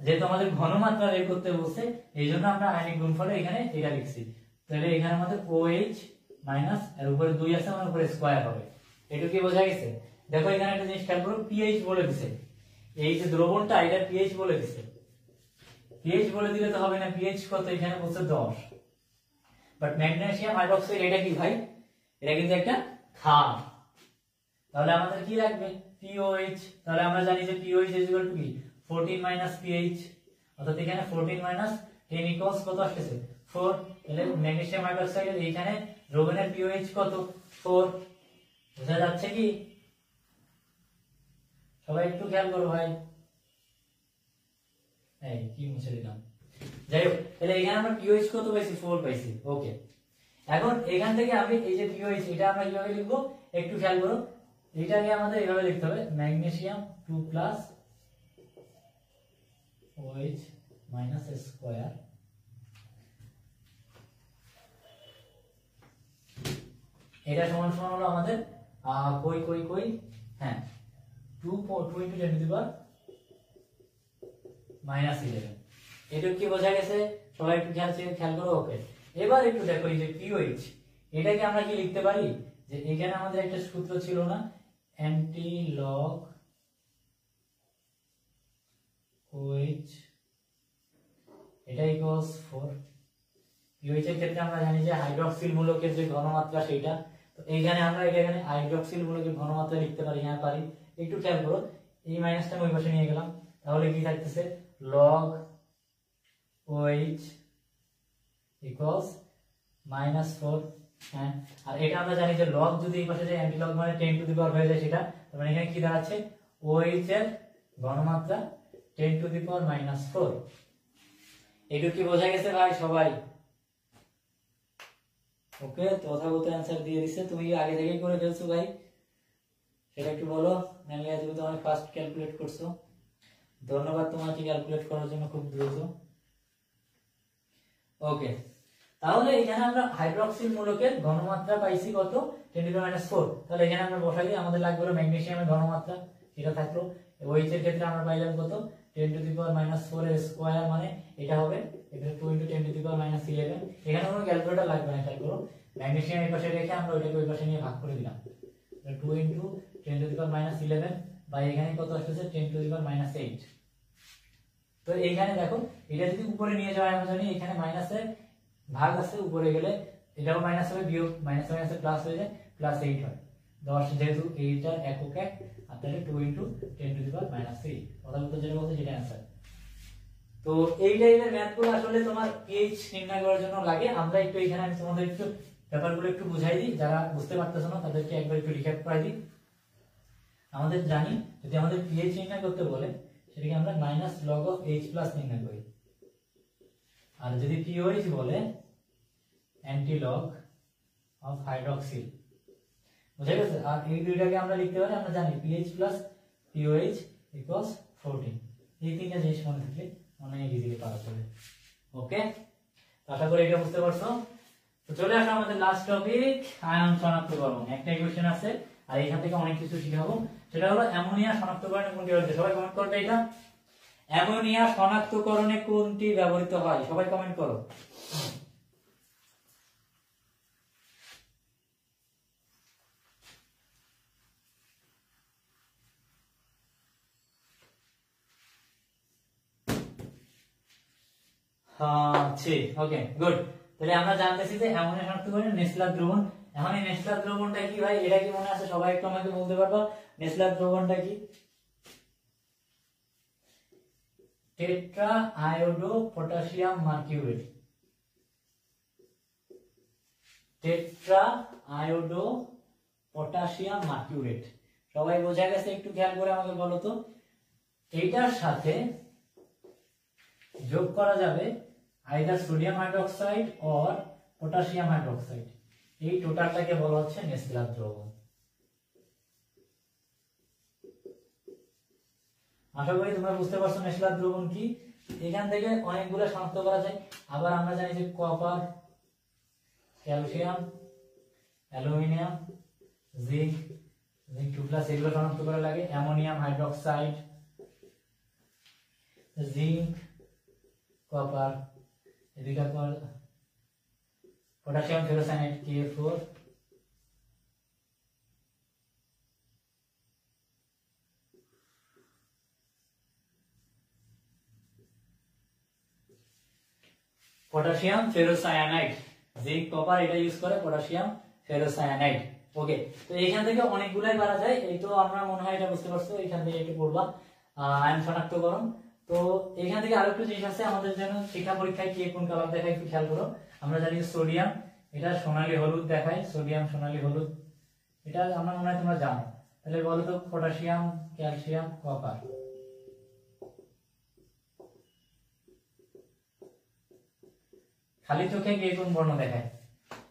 যেহেতু আমাদের ঘনমাত্রা বের করতে বলছে এই জন্য আমরা আয়নিক গুণফলে এখানে এটা লিখছি। তাহলে এখানে আমাদের OH মাইনাস এর উপরে 2 আছে, আমার উপরে স্কয়ার হবে। এটা কি বোঝা গেছে? দেখো এখানে একটা জিনিস খেয়াল করো, pH বলে দিছে, এই যে দ্রবণটা এটা pH বলে দিছে। pH বলে দিলে তো হবে না, pH কত এখানে বলছে 10। বাট ম্যাগনেসিয়াম হাইড্রোক্সাইড এটা কি ভাই, এটা কিন্তু একটা ক্ষার, তাহলে আমাদের কি লাগবে POH। তাহলে আমরা জানি যে POH কি 14 - pH, অর্থাৎ এখানে 14 - 10 ইকুয়ালস কত আসছে 4। তাহলে ম্যাগনেসিয়াম হাইড্রোক্সাইডের এইখানে দ্রবণের POH কত 4। বোঝা যাচ্ছে কি? সবাই একটু খেয়াল করো ভাই, এই কি মুছে দিলাম। যাই হোক, তাহলে এখানে আমরা POH কত পাইছি 4 পাইছি। ওকে, এখন এখান থেকে আমি এই যে POH এটা আমরা কিভাবে লিখবো একটু খেয়াল করো, এটাকে আমাদের এইভাবে লিখতে হবে ম্যাগনেসিয়াম 2+ OH মাইনাস স্কয়ার, এটা সমান সমান হলো আমাদের কই হ্যাঁ 2 × 10⁻⁻11। এটা কি বোঝা গেছে? সবাই একটু খেয়াল করো। ওকে, এবার একটু দেখো এই যে POH এটাকে আমরা কি লিখতে পারি, যে এখানে আমাদের একটা সূত্র ছিল না অ্যান্টি লগ OH, এটা ইকুয়ালস 4। POH এর ক্ষেত্রে আমরা জানি যে হাইড্রক্সিল মূলকের যে ঘনমাত্রা সেটা, তো এইখানে আমরা এখানে হাইড্রক্সিল মূলকের ঘনমাত্রা লিখতে পারি, হ্যাঁ পারি। একটু খেয়াল করো, এই মাইনাসটা ওই পাশে নিয়ে গেলাম, তাহলে কি থাকতেছে log OH ইকুয়ালস -4। হ্যাঁ, আর এটা আমরা জানি যে log যদি এই পাশে যায় অ্যান্টি লগ মানে 10 টু দি পাওয়ার হয়ে যায় সেটা, তার মানে এখানে কি দাঁড়াচ্ছে OH এর ঘনমাত্রা 10 টু দি পাওয়ার -4। এইটুকু কি বোঝা গেছে ভাই সবাই? ওকে, তো তথাগত অ্যানসার দিয়ে দিছে, তুমি আগে থেকেই করে ফেলছো ভাই, সেটা একটু বলো। নাহলে তুমি তো অনেক ফাস্ট ক্যালকুলেট করছো, ধন্যবাদ তোমাকে ক্যালকুলেট করার জন্য খুব দ্রুত। ওকে, তাহলে এখানে আমরা হাইড্রক্সিল মূলকের ঘনমাত্রা পাইছি কত 10⁻⁴। তাহলে এখানে আমরা বসাই দিই, আমাদের লাগবে হলো ম্যাগনেসিয়ামের ঘনমাত্রা, এটা থাকলো। OH এর ক্ষেত্রে আমরা পাইলাম কত 10⁻⁴ এর স্কয়ার, মানে এটা হবে এটা 2 × 10⁻11। এখানে কোনো ক্যালকুলেটর লাগবে না, খেয়াল করো ম্যাগনেসিয়াম এই পাশে রেখে আমরা ওইটাকে ওই পাশে নিয়ে ভাগ করে দিলাম, 2 × 10⁻11 বা এখানে কত আসছে 10⁻8। তো এইখানে দেখো এটা যদি উপরে নিয়ে যাওয়া আমরা জানি এখানে মাইনাসে ভাগ আছে, উপরে গেলে এটাও মাইনাস হবে, বিয়োগ মাইনাস মাইনাসে প্লাস হয়ে যায়, +8 হয় 10, যেহেতু এইটার একক এক, আর তাহলে 2 × 10⁻3। কথা বলতে যেটা বলতে যেটা অ্যান্সার। তো এই টাইপের ম্যাথগুলো আসলে তোমার pH নির্ণয় করার জন্য লাগে। আমরা একটু এখানে আমি তোমাদের একটু ব্যাপারগুলো একটু বুঝাই দিই, যারা বুঝতে পারতেছো না তাদেরকে একবার একটু রিক্যাপ করে দিই। আমাদের জানি যদি আমাদের pH নির্ণয় করতে বলে সেটাকে আমরা -log of H+ নির্ণয় করি, আর যদি POH বলে অ্যান্টি লগ অফ হাইড্রক্সিল। বুঝা গেছে? আর এই দুইটাকে আমরা লিখতে পারি, আমরা জানি pH + POH = 14। এই তিনটা জিনিস মনে থাকলে অনেক ইজিলি পারা যাবে। ওকে, আশা করি এটা বুঝতে পারছো। তো চলে আসো আমাদের লাস্ট টপিক, আয়ন শনাক্তকরণ। একটাই কোশ্চেন আছে আর এখান থেকে অনেক কিছু শিখাবো। সেটা হলো অ্যামোনিয়া শনাক্তকরণে কোনটি ব্যবহৃত। সবাই কমেন্ট করবে এটা, অ্যামোনিয়া শনাক্তকরণে কোনটি ব্যবহৃত হয়, সবাই কমেন্ট করো। Okay good. তাহলে আমরা জানতেছি যে অ্যামোনিয়া শনাক্তকরণে নেসলার দ্রবণ। এখন এই নেসলার দ্রবণটা কি ভাই, এটা কি মনে আছে? সবাই একটু আমাকে বলতে পারবা নেসলার দ্রবণটা কি? Tetra iodo potassium মার্কিউরেট। Tetra iodo potassium মার্কিউরেট। সবাই বোঝা গেছে? একটু খেয়াল করে আমাকে বলো তো, এইটার সাথে যোগ করা যাবে either sodium hydroxide or potassium hydroxide, এই টোটালটাকে বলা হচ্ছে নেসেলার দ্রবণ। আশা করি তোমরা বুঝতে পারছো নেসেলার দ্রবণ কি। এখান থেকে অনেকগুলো শনাক্ত করা যায়। আবার আমরা জানি যে copper, calcium, aluminium, zinc, zinc 2+ এগুলো শনাক্ত করা লাগে। অ্যামোনিয়াম হাইড্রোক্সাইড, জিঙ্ক, কপার, এদিকে পর potassium ferrocyanide Ka4, potassium ferrocyanide, zinc copper এটা ইউজ করে পটাশিয়াম ফেরোসায়ানাইড। ওকে, তো এখান থেকে অনেকগুলাই করা যায়। এই তো আমরা মনে হয় এটা বুঝতে পারছো, এখান থেকে একটু পড়বা আয়ন শনাক্তকরণ। তো এখান থেকে আরেকটু জিনিস আছে আমাদের জন্য, শিক্ষা পরীক্ষায় কে কোন কালার দেখায় একটু খেয়াল করো। আমরা জানি সোডিয়াম, এটা সোনালী হলুদ দেখায়, সোডিয়াম সোনালী হলুদ, এটা আমরা মনে হয় তোমরা জানো। তাহলে বলো তো পটাশিয়াম, ক্যালসিয়াম, কপার, খালি চোখে কে কোন বর্ণ দেখায়?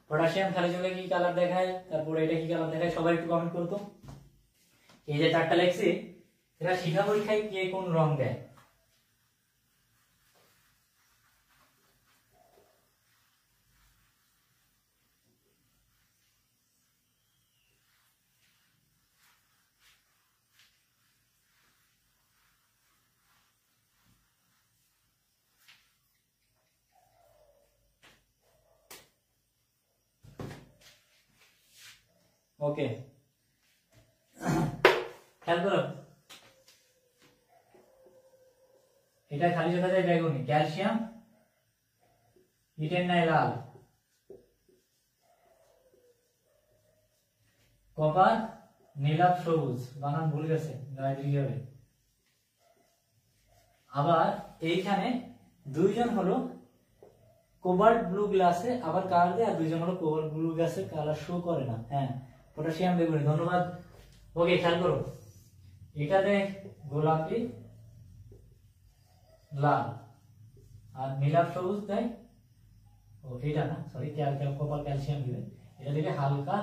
পটাশিয়াম খালি চোখে কি কালার দেখায়, তারপরে এটা কি কালার দেখায়, সবাই একটু কমেন্ট করতো। এই যে চারটা লেখছি, এরা শিক্ষা পরীক্ষায় কে কোন রং দেয়? ওকে, খেয়াল করো, এটা খালি চোখে দেয় বেগুনি, ক্যালসিয়াম ইটেন নাই লাল, কপার নীলাভ সবুজ, বানান ভুল গেছে হবে। আবার এইখানে দুইজন হলো কোবাল্ট ব্লু গ্লাসে আবার কালার দেয়, আর দুইজন হলো কোবাল্ট ব্লু গ্লাসে কালার শো করে না। হ্যাঁ, পটাশিয়াম বেগুনি, ধন্যবাদ। ওকে, খেয়াল করো, এটা দেয় গোলাপি লাল, আর নীলাভ সবুজ দেয়, ও এটা না, সরি, কপার ক্যালসিয়াম দিবে, এটা দিবে হালকা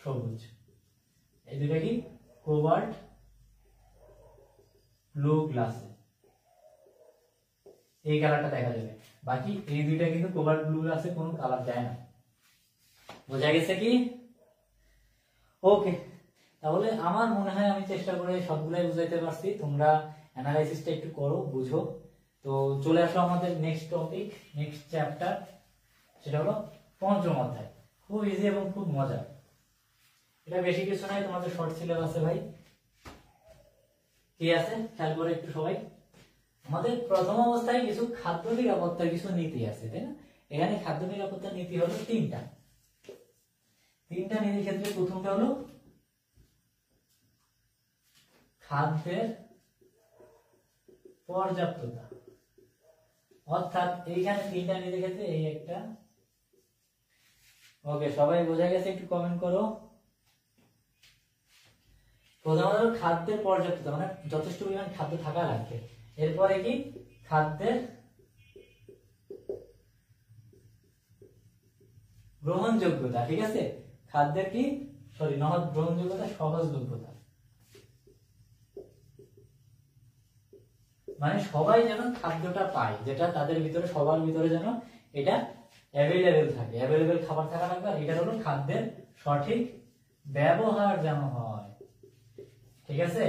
সবুজ। এই দুটা কি কোবাল্ট ব্লু গ্লাসে এই কালারটা দেখা যাবে, বাকি এই দুইটা কিন্তু কোবাল্ট ব্লু গ্লাসে কোনো কালার দেয় না। বোঝা গেছে কি? ওকে, তাহলে আমার মনে হয় আমি চেষ্টা করে সবগুলাই বুঝাইতে পারছি। তোমরা অ্যানালাইসিসটা একটু করো, বুঝো। তো চলে আসো আমাদের নেক্সট টপিক, নেক্সট চ্যাপ্টার, সেটা হলো পঞ্চম অধ্যায়। খুব ইজি এবং খুব মজা, এটা বেশি কিছু নাই, তোমাদের শর্ট সিলেবাসে ভাই কি আছে খেয়াল করে একটু সবাই। আমাদের প্রথম অবস্থায় কিছু খাদ্য নিরাপত্তার কিছু নীতি আছে, তাই না? এখানে খাদ্য নিরাপত্তার নীতি হলো তিনটা নীতির ক্ষেত্রে প্রথমটা হলো খাদ্যের পর্যাপ্ততা, অর্থাৎ এইখানে তিনটা নীতির ক্ষেত্রে এই একটা। ওকে, সবাই বোঝা গেছে? একটু কমেন্ট করো। প্রথমত খাদ্যের পর্যাপ্ততা, মানে যথেষ্ট পরিমাণ খাদ্য থাকা লাগবে। এরপরে কি খাদ্যের গ্রহণযোগ্যতা, ঠিক আছে? খাদ্যের কি গ্রহণযোগ্যতা, সহজলভ্যতা, মানে সবাই যেন খাদ্যটা পায়, যেটা তাদের ভিতরে সবার ভিতরে যেন এটা অ্যাভেলেবেল থাকে, অ্যাভেলেবেল খাবার থাকা লাগবে। আর এটা হলো খাদ্যের সঠিক ব্যবহার যেন হয়, ঠিক আছে?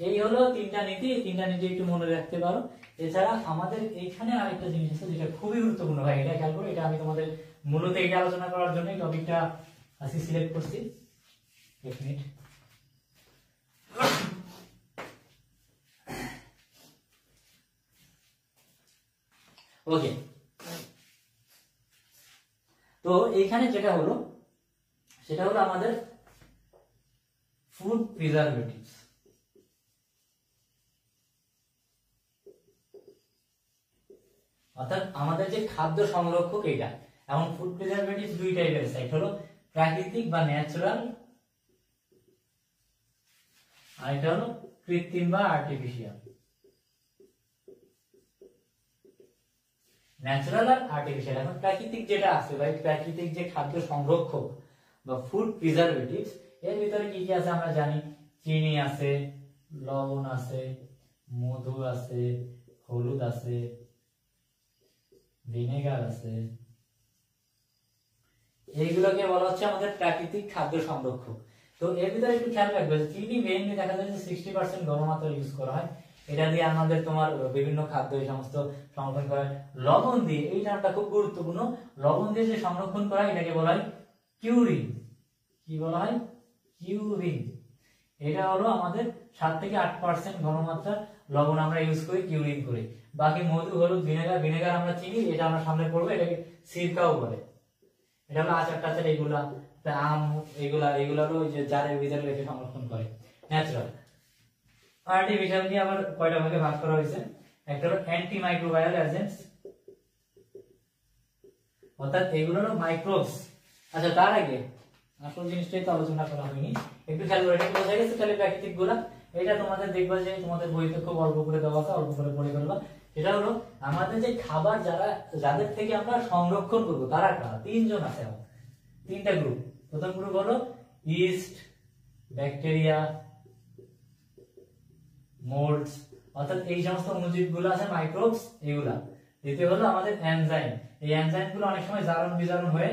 এই হলো তিনটা নীতি, তিনটা নীতি একটু মনে রাখতে পারো। এছাড়া আমাদের এইখানে আরেকটা জিনিস আছে যেটা খুবই গুরুত্বপূর্ণ ভাই, এটা খেয়াল করো। এটা আমি তোমাদের মূলত এটা আলোচনা করার জন্য এই টপিকটা আজকে সিলেক্ট করছি। এক মিনিট। ওকে, তো এইখানে যেটা হলো সেটা হলো আমাদের ফুড প্রিজারভেটিভস। অর্থাৎ আমাদের যে খাদ্য সংরক্ষক এটা, এবং ফুড প্রিজারভেটিভস দুই টাইপের আছে, একটা হলো প্রাকৃতিক বা ন্যাচারাল, আর এটা হলো কৃত্রিম বা আর্টিফিশিয়াল। ন্যাচারাল আর আর্টিফিশিয়াল। এখন প্রাকৃতিক যেটা আছে ভাই, প্রাকৃতিক যে খাদ্য সংরক্ষক বা ফুড প্রিজারভেটিভস, এর ভিতরে কি কি আছে আমরা জানি। চিনি আছে, লবণ আছে, মধু আছে, হলুদ আছে, ভিনেগার আছে, এইগুলোকে বলা হচ্ছে আমাদের প্রাকৃতিক খাদ্য সংরক্ষক। তো এর ভিতরে একটু খেয়াল রাখবে, চিনি মেইনলি দেখা যায় যে 60% ঘনমাত্রা ইউজ করা হয়, এটা দিয়ে আমাদের তোমার বিভিন্ন খাদ্য এই সমস্ত সংরক্ষণ করা হয়। লবণ দিয়ে, এই নামটা খুব গুরুত্বপূর্ণ, লবণ দিয়ে যে সংরক্ষণ করা হয় এটাকে বলা হয় কিউরিং। কি বলা হয়? কিউরিং। এটা হলো আমাদের 7 থেকে 8% ঘনমাত্রার লবণ আমরা ইউজ করি কিউরিং করে। বাকি মধু, হলুদ, ভিনেগার, ভিনেগার আমরা চিনি, এটা আমরা সামনে পড়বো, এটাকে সিরকাও বলে। এটা হলো আচার টাচার, এগুলা আম, এগুলা হলো ওই যে জারের ভিতরে রেখে সংরক্ষণ করে। ন্যাচারাল। আর্টিফিশিয়াল দিয়ে আবার কয়টা ভাগে ভাগ করা হয়েছে। একটা হলো অ্যান্টি মাইক্রোবায়াল এজেন্টস, অর্থাৎ এগুলো হলো মাইক্রোবস। আচ্ছা, তার আগে আসল জিনিসটাই তো আলোচনা করা হয়নি, একটু খেয়াল করে। এটা বোঝা গেছে তাহলে প্রাকৃতিক গুলা। এটা তোমাদের দেখবা যে তোমাদের বইতে খুব অল্প করে দেওয়া আছে, অল্প করে পড়ে ফেলবা। এটা হলো আমাদের যে খাবার যাদের থেকে আমরা সংরক্ষণ করবো তারা কারা? 3 জন আছে, আমার 3টা গ্রুপ। প্রথম গ্রুপ হলো ইস্ট, ব্যাকটেরিয়া, মোল্ডস, অর্থাৎ এই সমস্ত অণুজীব গুলো আছে, মাইক্রোবস এগুলা। দ্বিতীয় হলো আমাদের এনজাইম। এই এনজাইম গুলো অনেক সময় জারণ বিজারণ হয়ে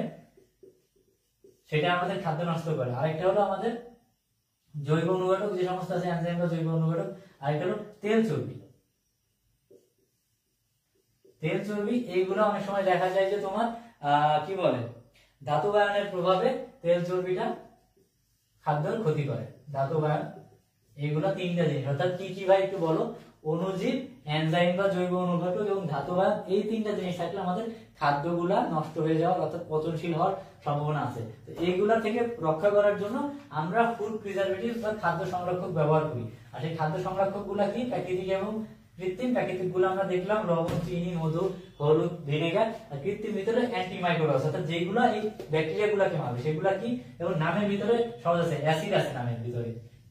সেটা আমাদের খাদ্য নষ্ট করে। আরেকটা হলো আমাদের জৈব অনুঘটক, যে সমস্ত আছে এনজাইম বা জৈব অনুঘটক। আরেকটা হলো তেল চর্বি। তেল চর্বি এইগুলো অনেক সময় দেখা যায় যে তোমার কি বলে, ধাতুবায়নের প্রভাবে তেল চর্বিটা খাদ্যের ক্ষতি করে। ধাতুবায়ন, এইগুলো 3টা জিনিস। অর্থাৎ কি কি ভাই একটু বলো। অণুজীব, এনজাইম বা জৈব অনুঘটক এবং ধাতুবায়ন, এই 3টা জিনিস থাকলে আমাদের খাদ্যগুলা নষ্ট হয়ে যাওয়ার অর্থাৎ পচনশীল হওয়ার সম্ভাবনা আছে। তো এইগুলা থেকে রক্ষা করার জন্য আমরা ফুড প্রিজারভেটিভ বা খাদ্য সংরক্ষক ব্যবহার করি। আর সেই খাদ্য সংরক্ষক গুলা কি? প্রাকৃতিক এবং কৃত্রিম। প্রাকৃতিক গুলো আমরা দেখলাম লবণ, চিনি, মধু, হলুদ, ভিনেগার। আর কৃত্রিম ভিতরে অ্যান্টিমাইক্রোবাস, অর্থাৎ যেগুলা এই ব্যাকটেরিয়া গুলাকে মারবে সেগুলা কি? এবং নামের ভিতরে সহজ আছে, অ্যাসিড আছে নামের ভিতরে,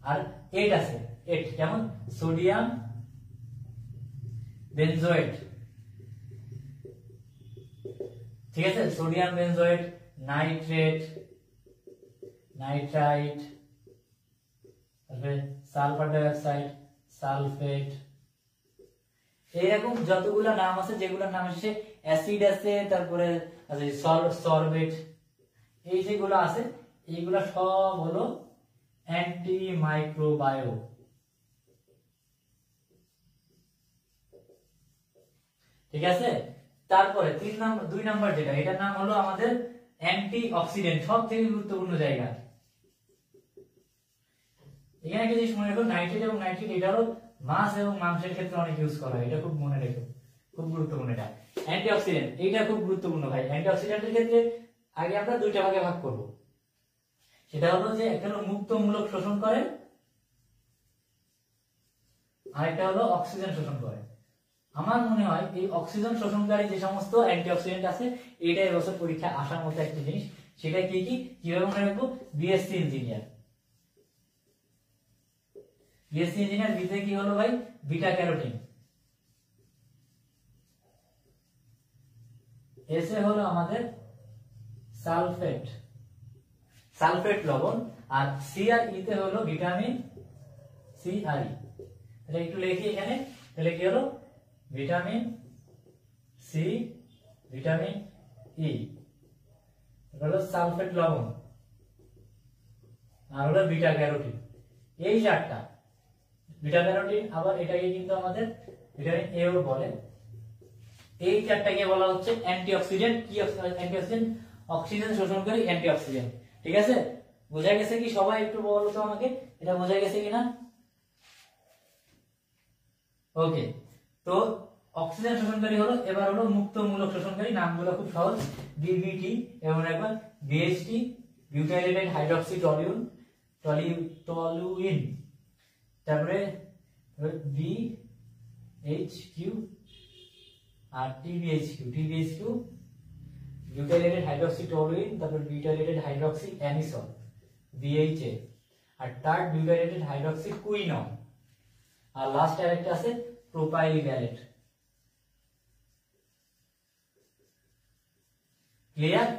আর এইট আছে। এইট যেমন সোডিয়াম বেনজোয়েট, ঠিক আছে? সোডিয়াম বেনজোয়েট, নাইট্রেট, নাইট্রাইট, তারপরে সালফার ডাইঅক্সাইড, সালফেট, এইরকম যতগুলা নাম আছে, যেগুলোর নাম শেষে অ্যাসিড আছে, তারপরে সরবেট, এই যেগুলো আছে এইগুলা সব হলো অ্যান্টিমাইক্রোবায়ো। ঠিক আছে? তারপরে 2 নাম্বার যেটা, এটার নাম হলো আমাদের অ্যান্টিঅক্সিডেন্ট। সব থেকে গুরুত্বপূর্ণ জায়গা এখানে একটা জিনিস মনে রেখো, নাইট্রেট এবং নাইট্রেট এটা হলো মাছ এবং মাংসের ক্ষেত্রে অনেক ইউজ করা হয়, এটা খুব মনে রেখো, খুব গুরুত্বপূর্ণ। এটা অ্যান্টিঅক্সিডেন্ট, এইটা খুব গুরুত্বপূর্ণ ভাই। অ্যান্টিঅক্সিডেন্টের ক্ষেত্রে আগে আমরা 2টা ভাগে ভাগ করব। সেটা হলো যে একটা হলো মুক্তমূলক শোষণ করে, আরেকটা হলো অক্সিজেন শোষণ করে। আমার মনে হয় এই অক্সিজেন শোষণকারী যে সমস্ত অ্যান্টিঅক্সিডেন্ট আছে, এইটা এবছর পরীক্ষায় আসার মতো একটা জিনিস। সেটা কি কি, কিভাবে মনে রাখবো? BSc engineer. বিএসসি ইঞ্জিনিয়ার বিতে কি হলো ভাই? Beta carotene. এসে হলো আমাদের সালফেট, সালফেট লবণ। আর সি আর ই তে হলো ভিটামিন সি আর ই। তাহলে একটু লিখি এখানে, তাহলে কি হলো? ভিটামিন সি, ভিটামিন ই, হলো সালফেট লবণ, আর হলো বিটা ক্যারোটিন। এই 4টা বিটা ক্যারোটিন, আবার এটাকে কিন্তু আমাদের ভিটামিন এ ও বলে। এই 4টাকে বলা হচ্ছে অ্যান্টিঅক্সিডেন্ট। কি অ্যান্টিঅক্সিডেন্ট? Oxygen শোষণকারী antioxidant. ঠিক আছে? বোঝা গেছে কি সবাই? একটু বলো তো আমাকে, এটা বোঝা গেছে কিনা? ওকে, তো অক্সিজেন শোষণকারী হলো। এবার হলো মুক্তমূলক শোষণকারী, নামগুলো খুব সহজ। বিবিটি এবং একবার বিএইচটি, বিউটাইলেটেড হাইড্রক্সি টলুইন, তারপরে বিএইচকিউ আর টিবিএইচকিউ, বিউটাইলেটেড হাইড্রক্সি টলুইন, তারপর বিউটাইলেটেড হাইড্রক্সি অ্যানিসন, বিএইচএ, আর থার্ড বিউটাইলেটেড হাইড্রক্সি কুইনন, আর লাস্ট আরেকটা আছে propyl gallate. Clear?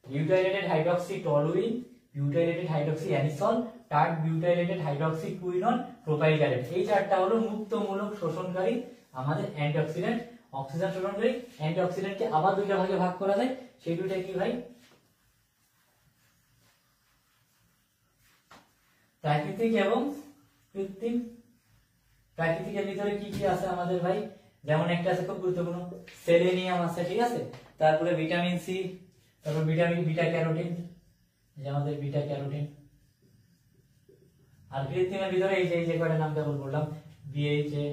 Butylated hydroxy toluene, butylated hydroxy anisole, tert butylated hydroxy quinone, propyl gallate, এই চারটা হলো মুক্তমূলক শোষণকারী আমাদের অ্যান্টিঅক্সিডেন্ট। অক্সিজেন শোষণকারী অ্যান্টিঅক্সিডেন্টকে আবার দুইটা ভাগে ভাগ করা যায়, সেই দুইটা কি ভাই? প্রাকৃতিক এবং কৃত্রিম। প্রাকৃতিকের ভিতরে কি কি আছে আমাদের ভাই? যেমন একটা আছে খুব গুরুত্বপূর্ণ, সেলেনিয়াম আছে, ঠিক আছে, তারপরে ভিটামিন সি, তারপর ভিটামিন বিটা ক্যারোটিন, যে আমাদের বিটা ক্যারোটিন। আর কৃত্রিমের ভিতরে এই যে কয়টা নাম যেমন বললাম, বিএইচএ,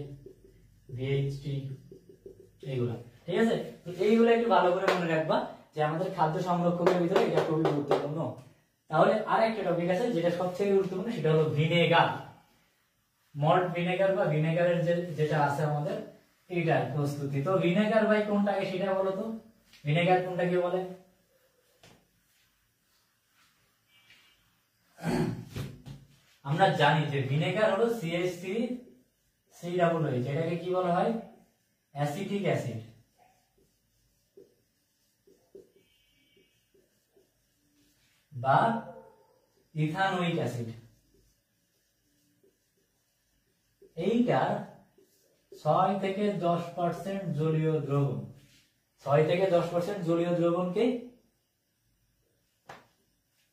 বিএইচটি, এইগুলা, ঠিক আছে। তো এইগুলো একটু ভালো করে মনে রাখবা যে আমাদের খাদ্য সংরক্ষকের ভিতরে এটা খুবই গুরুত্বপূর্ণ। তাহলে আর একটা টপিক আছে যেটা সবথেকে গুরুত্বপূর্ণ, সেটা হলো ভিনেগার। মল্ট ভিনেগার বা ভিনেগারের যেটা আছে আমাদের এইটার প্রস্তুতি। তো ভিনেগার ভাই কোনটা আগে সেটা বলো তো, ভিনেগার কোনটাকে বলে? আমরা জানি যে ভিনেগার হলো CH3COOH, যেটাকে কি বলা হয়? Acetic acid. বা ইথানোইক অ্যাসিড। এইটা 6 থেকে 10% জলীয় দ্রবণ, 6 থেকে 10% জলীয় দ্রবণকে,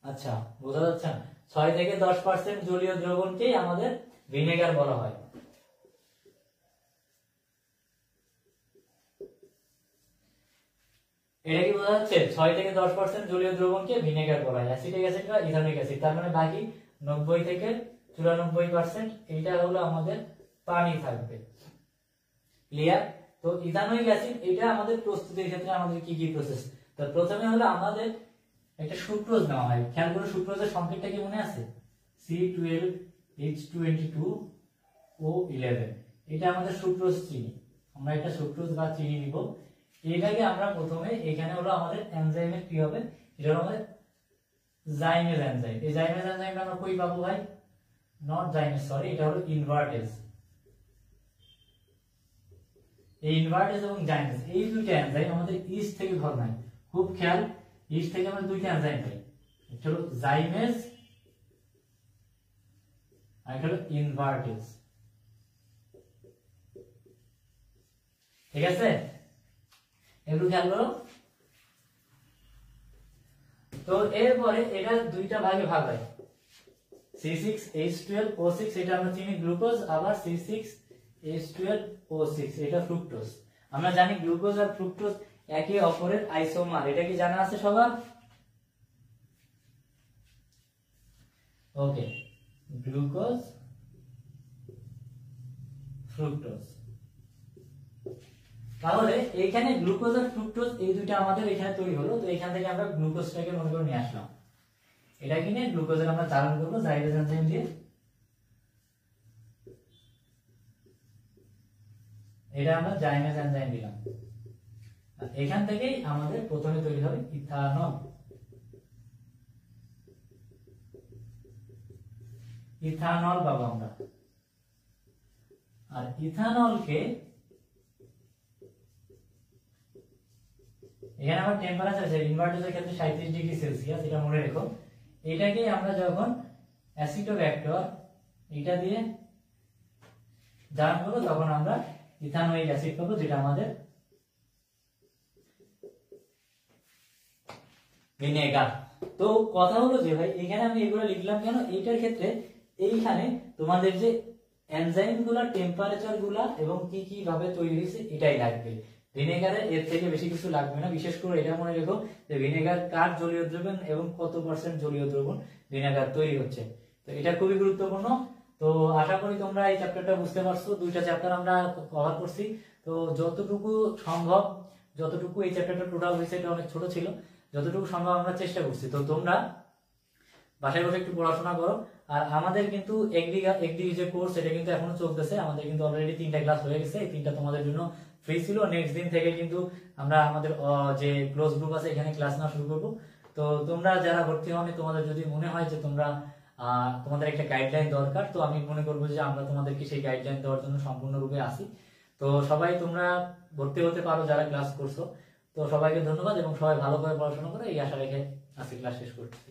আচ্ছা বোঝা যাচ্ছে না, 6 থেকে 10% জলীয় দ্রবণকে আমাদের ভিনেগার বলা হয়। এটা কি বোঝা যাচ্ছে? 6 থেকে 10% জলীয় দ্রবণকে ভিনেগার বলা হয়, অ্যাসিটিক অ্যাসিড বা ইথানোইক অ্যাসিড। তার মানে বাকি 90 থেকে 94% এইটা হলো আমাদের পানি থাকবে। ক্লিয়ার? তো ইথানোইক অ্যাসিড এটা আমাদের প্রস্তুতির ক্ষেত্রে আমাদের কি কি প্রসেস? তো প্রথমে হলো আমাদের একটা সুক্রোজ নেওয়া হয়। খেয়াল করে সুক্রোজের সংকেতটা কি মনে আছে? C12H222O11, এটা আমাদের সুক্রোজ চিনি। আমরা একটা সুক্রোজ বা চিনি নিব, এটাকে আমরা প্রথমে এখানে হলো আমাদের এনজাইমের কি হবে? এটা হলো আমাদের জাইমেজ এনজাইম। এই জাইমেজ এনজাইমটা আমরা কই পাবো ভাই? নট জাইমেজ, সরি, এটা হলো ইনভার্টেজ। এই ইনভার্টেজ এবং জাইমেজ এই দুইটা এনজাইম আমাদের ইস্ট থেকে ধর নাই, খুব খেয়াল, ইস্ট থেকে আমরা দুইটা এনজাইম পাই, একটা হলো জাইমেজ আর একটা হলো ইনভার্টেজ। ঠিক আছে, একটু খেয়াল করো। তো এরপরে এটা দুইটা ভাগে ভাগ হয়, C6H12O6 এটা আমরা চিনি গ্লুকোজ, আবার C6H12O6 এটা ফ্রুক্টোজ। আমরা জানি গ্লুকোজ আর ফ্রুক্টোজ একে অপরের আইসোমার, এটা কি জানা আছে সবার? ওকে, গ্লুকোজ ফ্রুক্টোজ। তাহলে এইখানে গ্লুকোজ আর ফ্রুক্টোজ এই দুইটা আমাদের এখানে তৈরি হলো। তো এখান থেকে আমরা গ্লুকোজটাকে মনে করে নিয়ে আসলাম, এটা কিনে গ্লুকোজের আমরা চালন করবো জাইমেজ এনজাইম দিয়ে। এটা আমরা জাইমেজ এনজাইম দিলাম, এখান থেকেই আমাদের প্রথমে তৈরি হবে ইথানল। ইথানল পাবো আমরা, আর ইথানলকে এখানে আমার টেম্পারেচার আছে ইনভার্টারের ক্ষেত্রে 37 ডিগ্রি সেলসিয়াস, এটা মনে রেখো। এটাকে আমরা যখন অ্যাসিটোব্যাক্টর এটা দিয়ে জার্ম করবো তখন আমরা ইথানোইক অ্যাসিড পাবো, যেটা আমাদের ভিনেগার। তো কথা হলো যে ভাই এখানে আমি এগুলো লিখলাম কেন? এইটার ক্ষেত্রে এইখানে তোমাদের যে এনজাইম গুলা, টেম্পারেচার গুলা এবং কি কি ভাবে তৈরি হয়েছে এটাই লাগবে। ভিনেগারে এর থেকে বেশি কিছু লাগবে না। বিশেষ করে এটা মনে রেখো যে ভিনেগার কার জলীয় দ্রবণ এবং কত পার্সেন্ট জলীয় দ্রবণ ভিনেগার তৈরি হচ্ছে, তো এটা খুবই গুরুত্বপূর্ণ। তো আশা করি তোমরা এই চ্যাপ্টারটা বুঝতে পারছো। দুইটা চ্যাপ্টার আমরা কভার করছি, তো যতটুকু সম্ভব, যতটুকু এই চ্যাপ্টারটা টোটাল হয়েছে এটা অনেক ছোট ছিল, যতটুকু সম্ভব আমরা চেষ্টা করছি। তো তোমরা বাসায় বসে একটু পড়াশোনা করো। আর আমাদের কিন্তু এগ্রি যে কোর্স এটা কিন্তু এখনো চলতেছে, আমাদের কিন্তু অলরেডি 3টা ক্লাস হয়ে গেছে, এই 3টা তোমাদের জন্য ফ্রি ছিল। নেক্সট দিন থেকে কিন্তু আমরা আমাদের যে ক্লোজ গ্রুপ আছে এখানে ক্লাস নেওয়া শুরু করব। তো তোমরা যারা ভর্তি হওনি, তোমাদের যদি মনে হয় যে তোমরা তোমাদের একটা গাইডলাইন দরকার, তো আমি মনে করবো যে আমরা তোমাদেরকে সেই গাইডলাইন দেওয়ার জন্য সম্পূর্ণরূপে আসি। তো সবাই তোমরা ভর্তি হতে পারো যারা ক্লাস করছো। তো সবাইকে ধন্যবাদ এবং সবাই ভালো করে পড়াশোনা করে এই আশা রেখে আজকে ক্লাস শেষ করছি।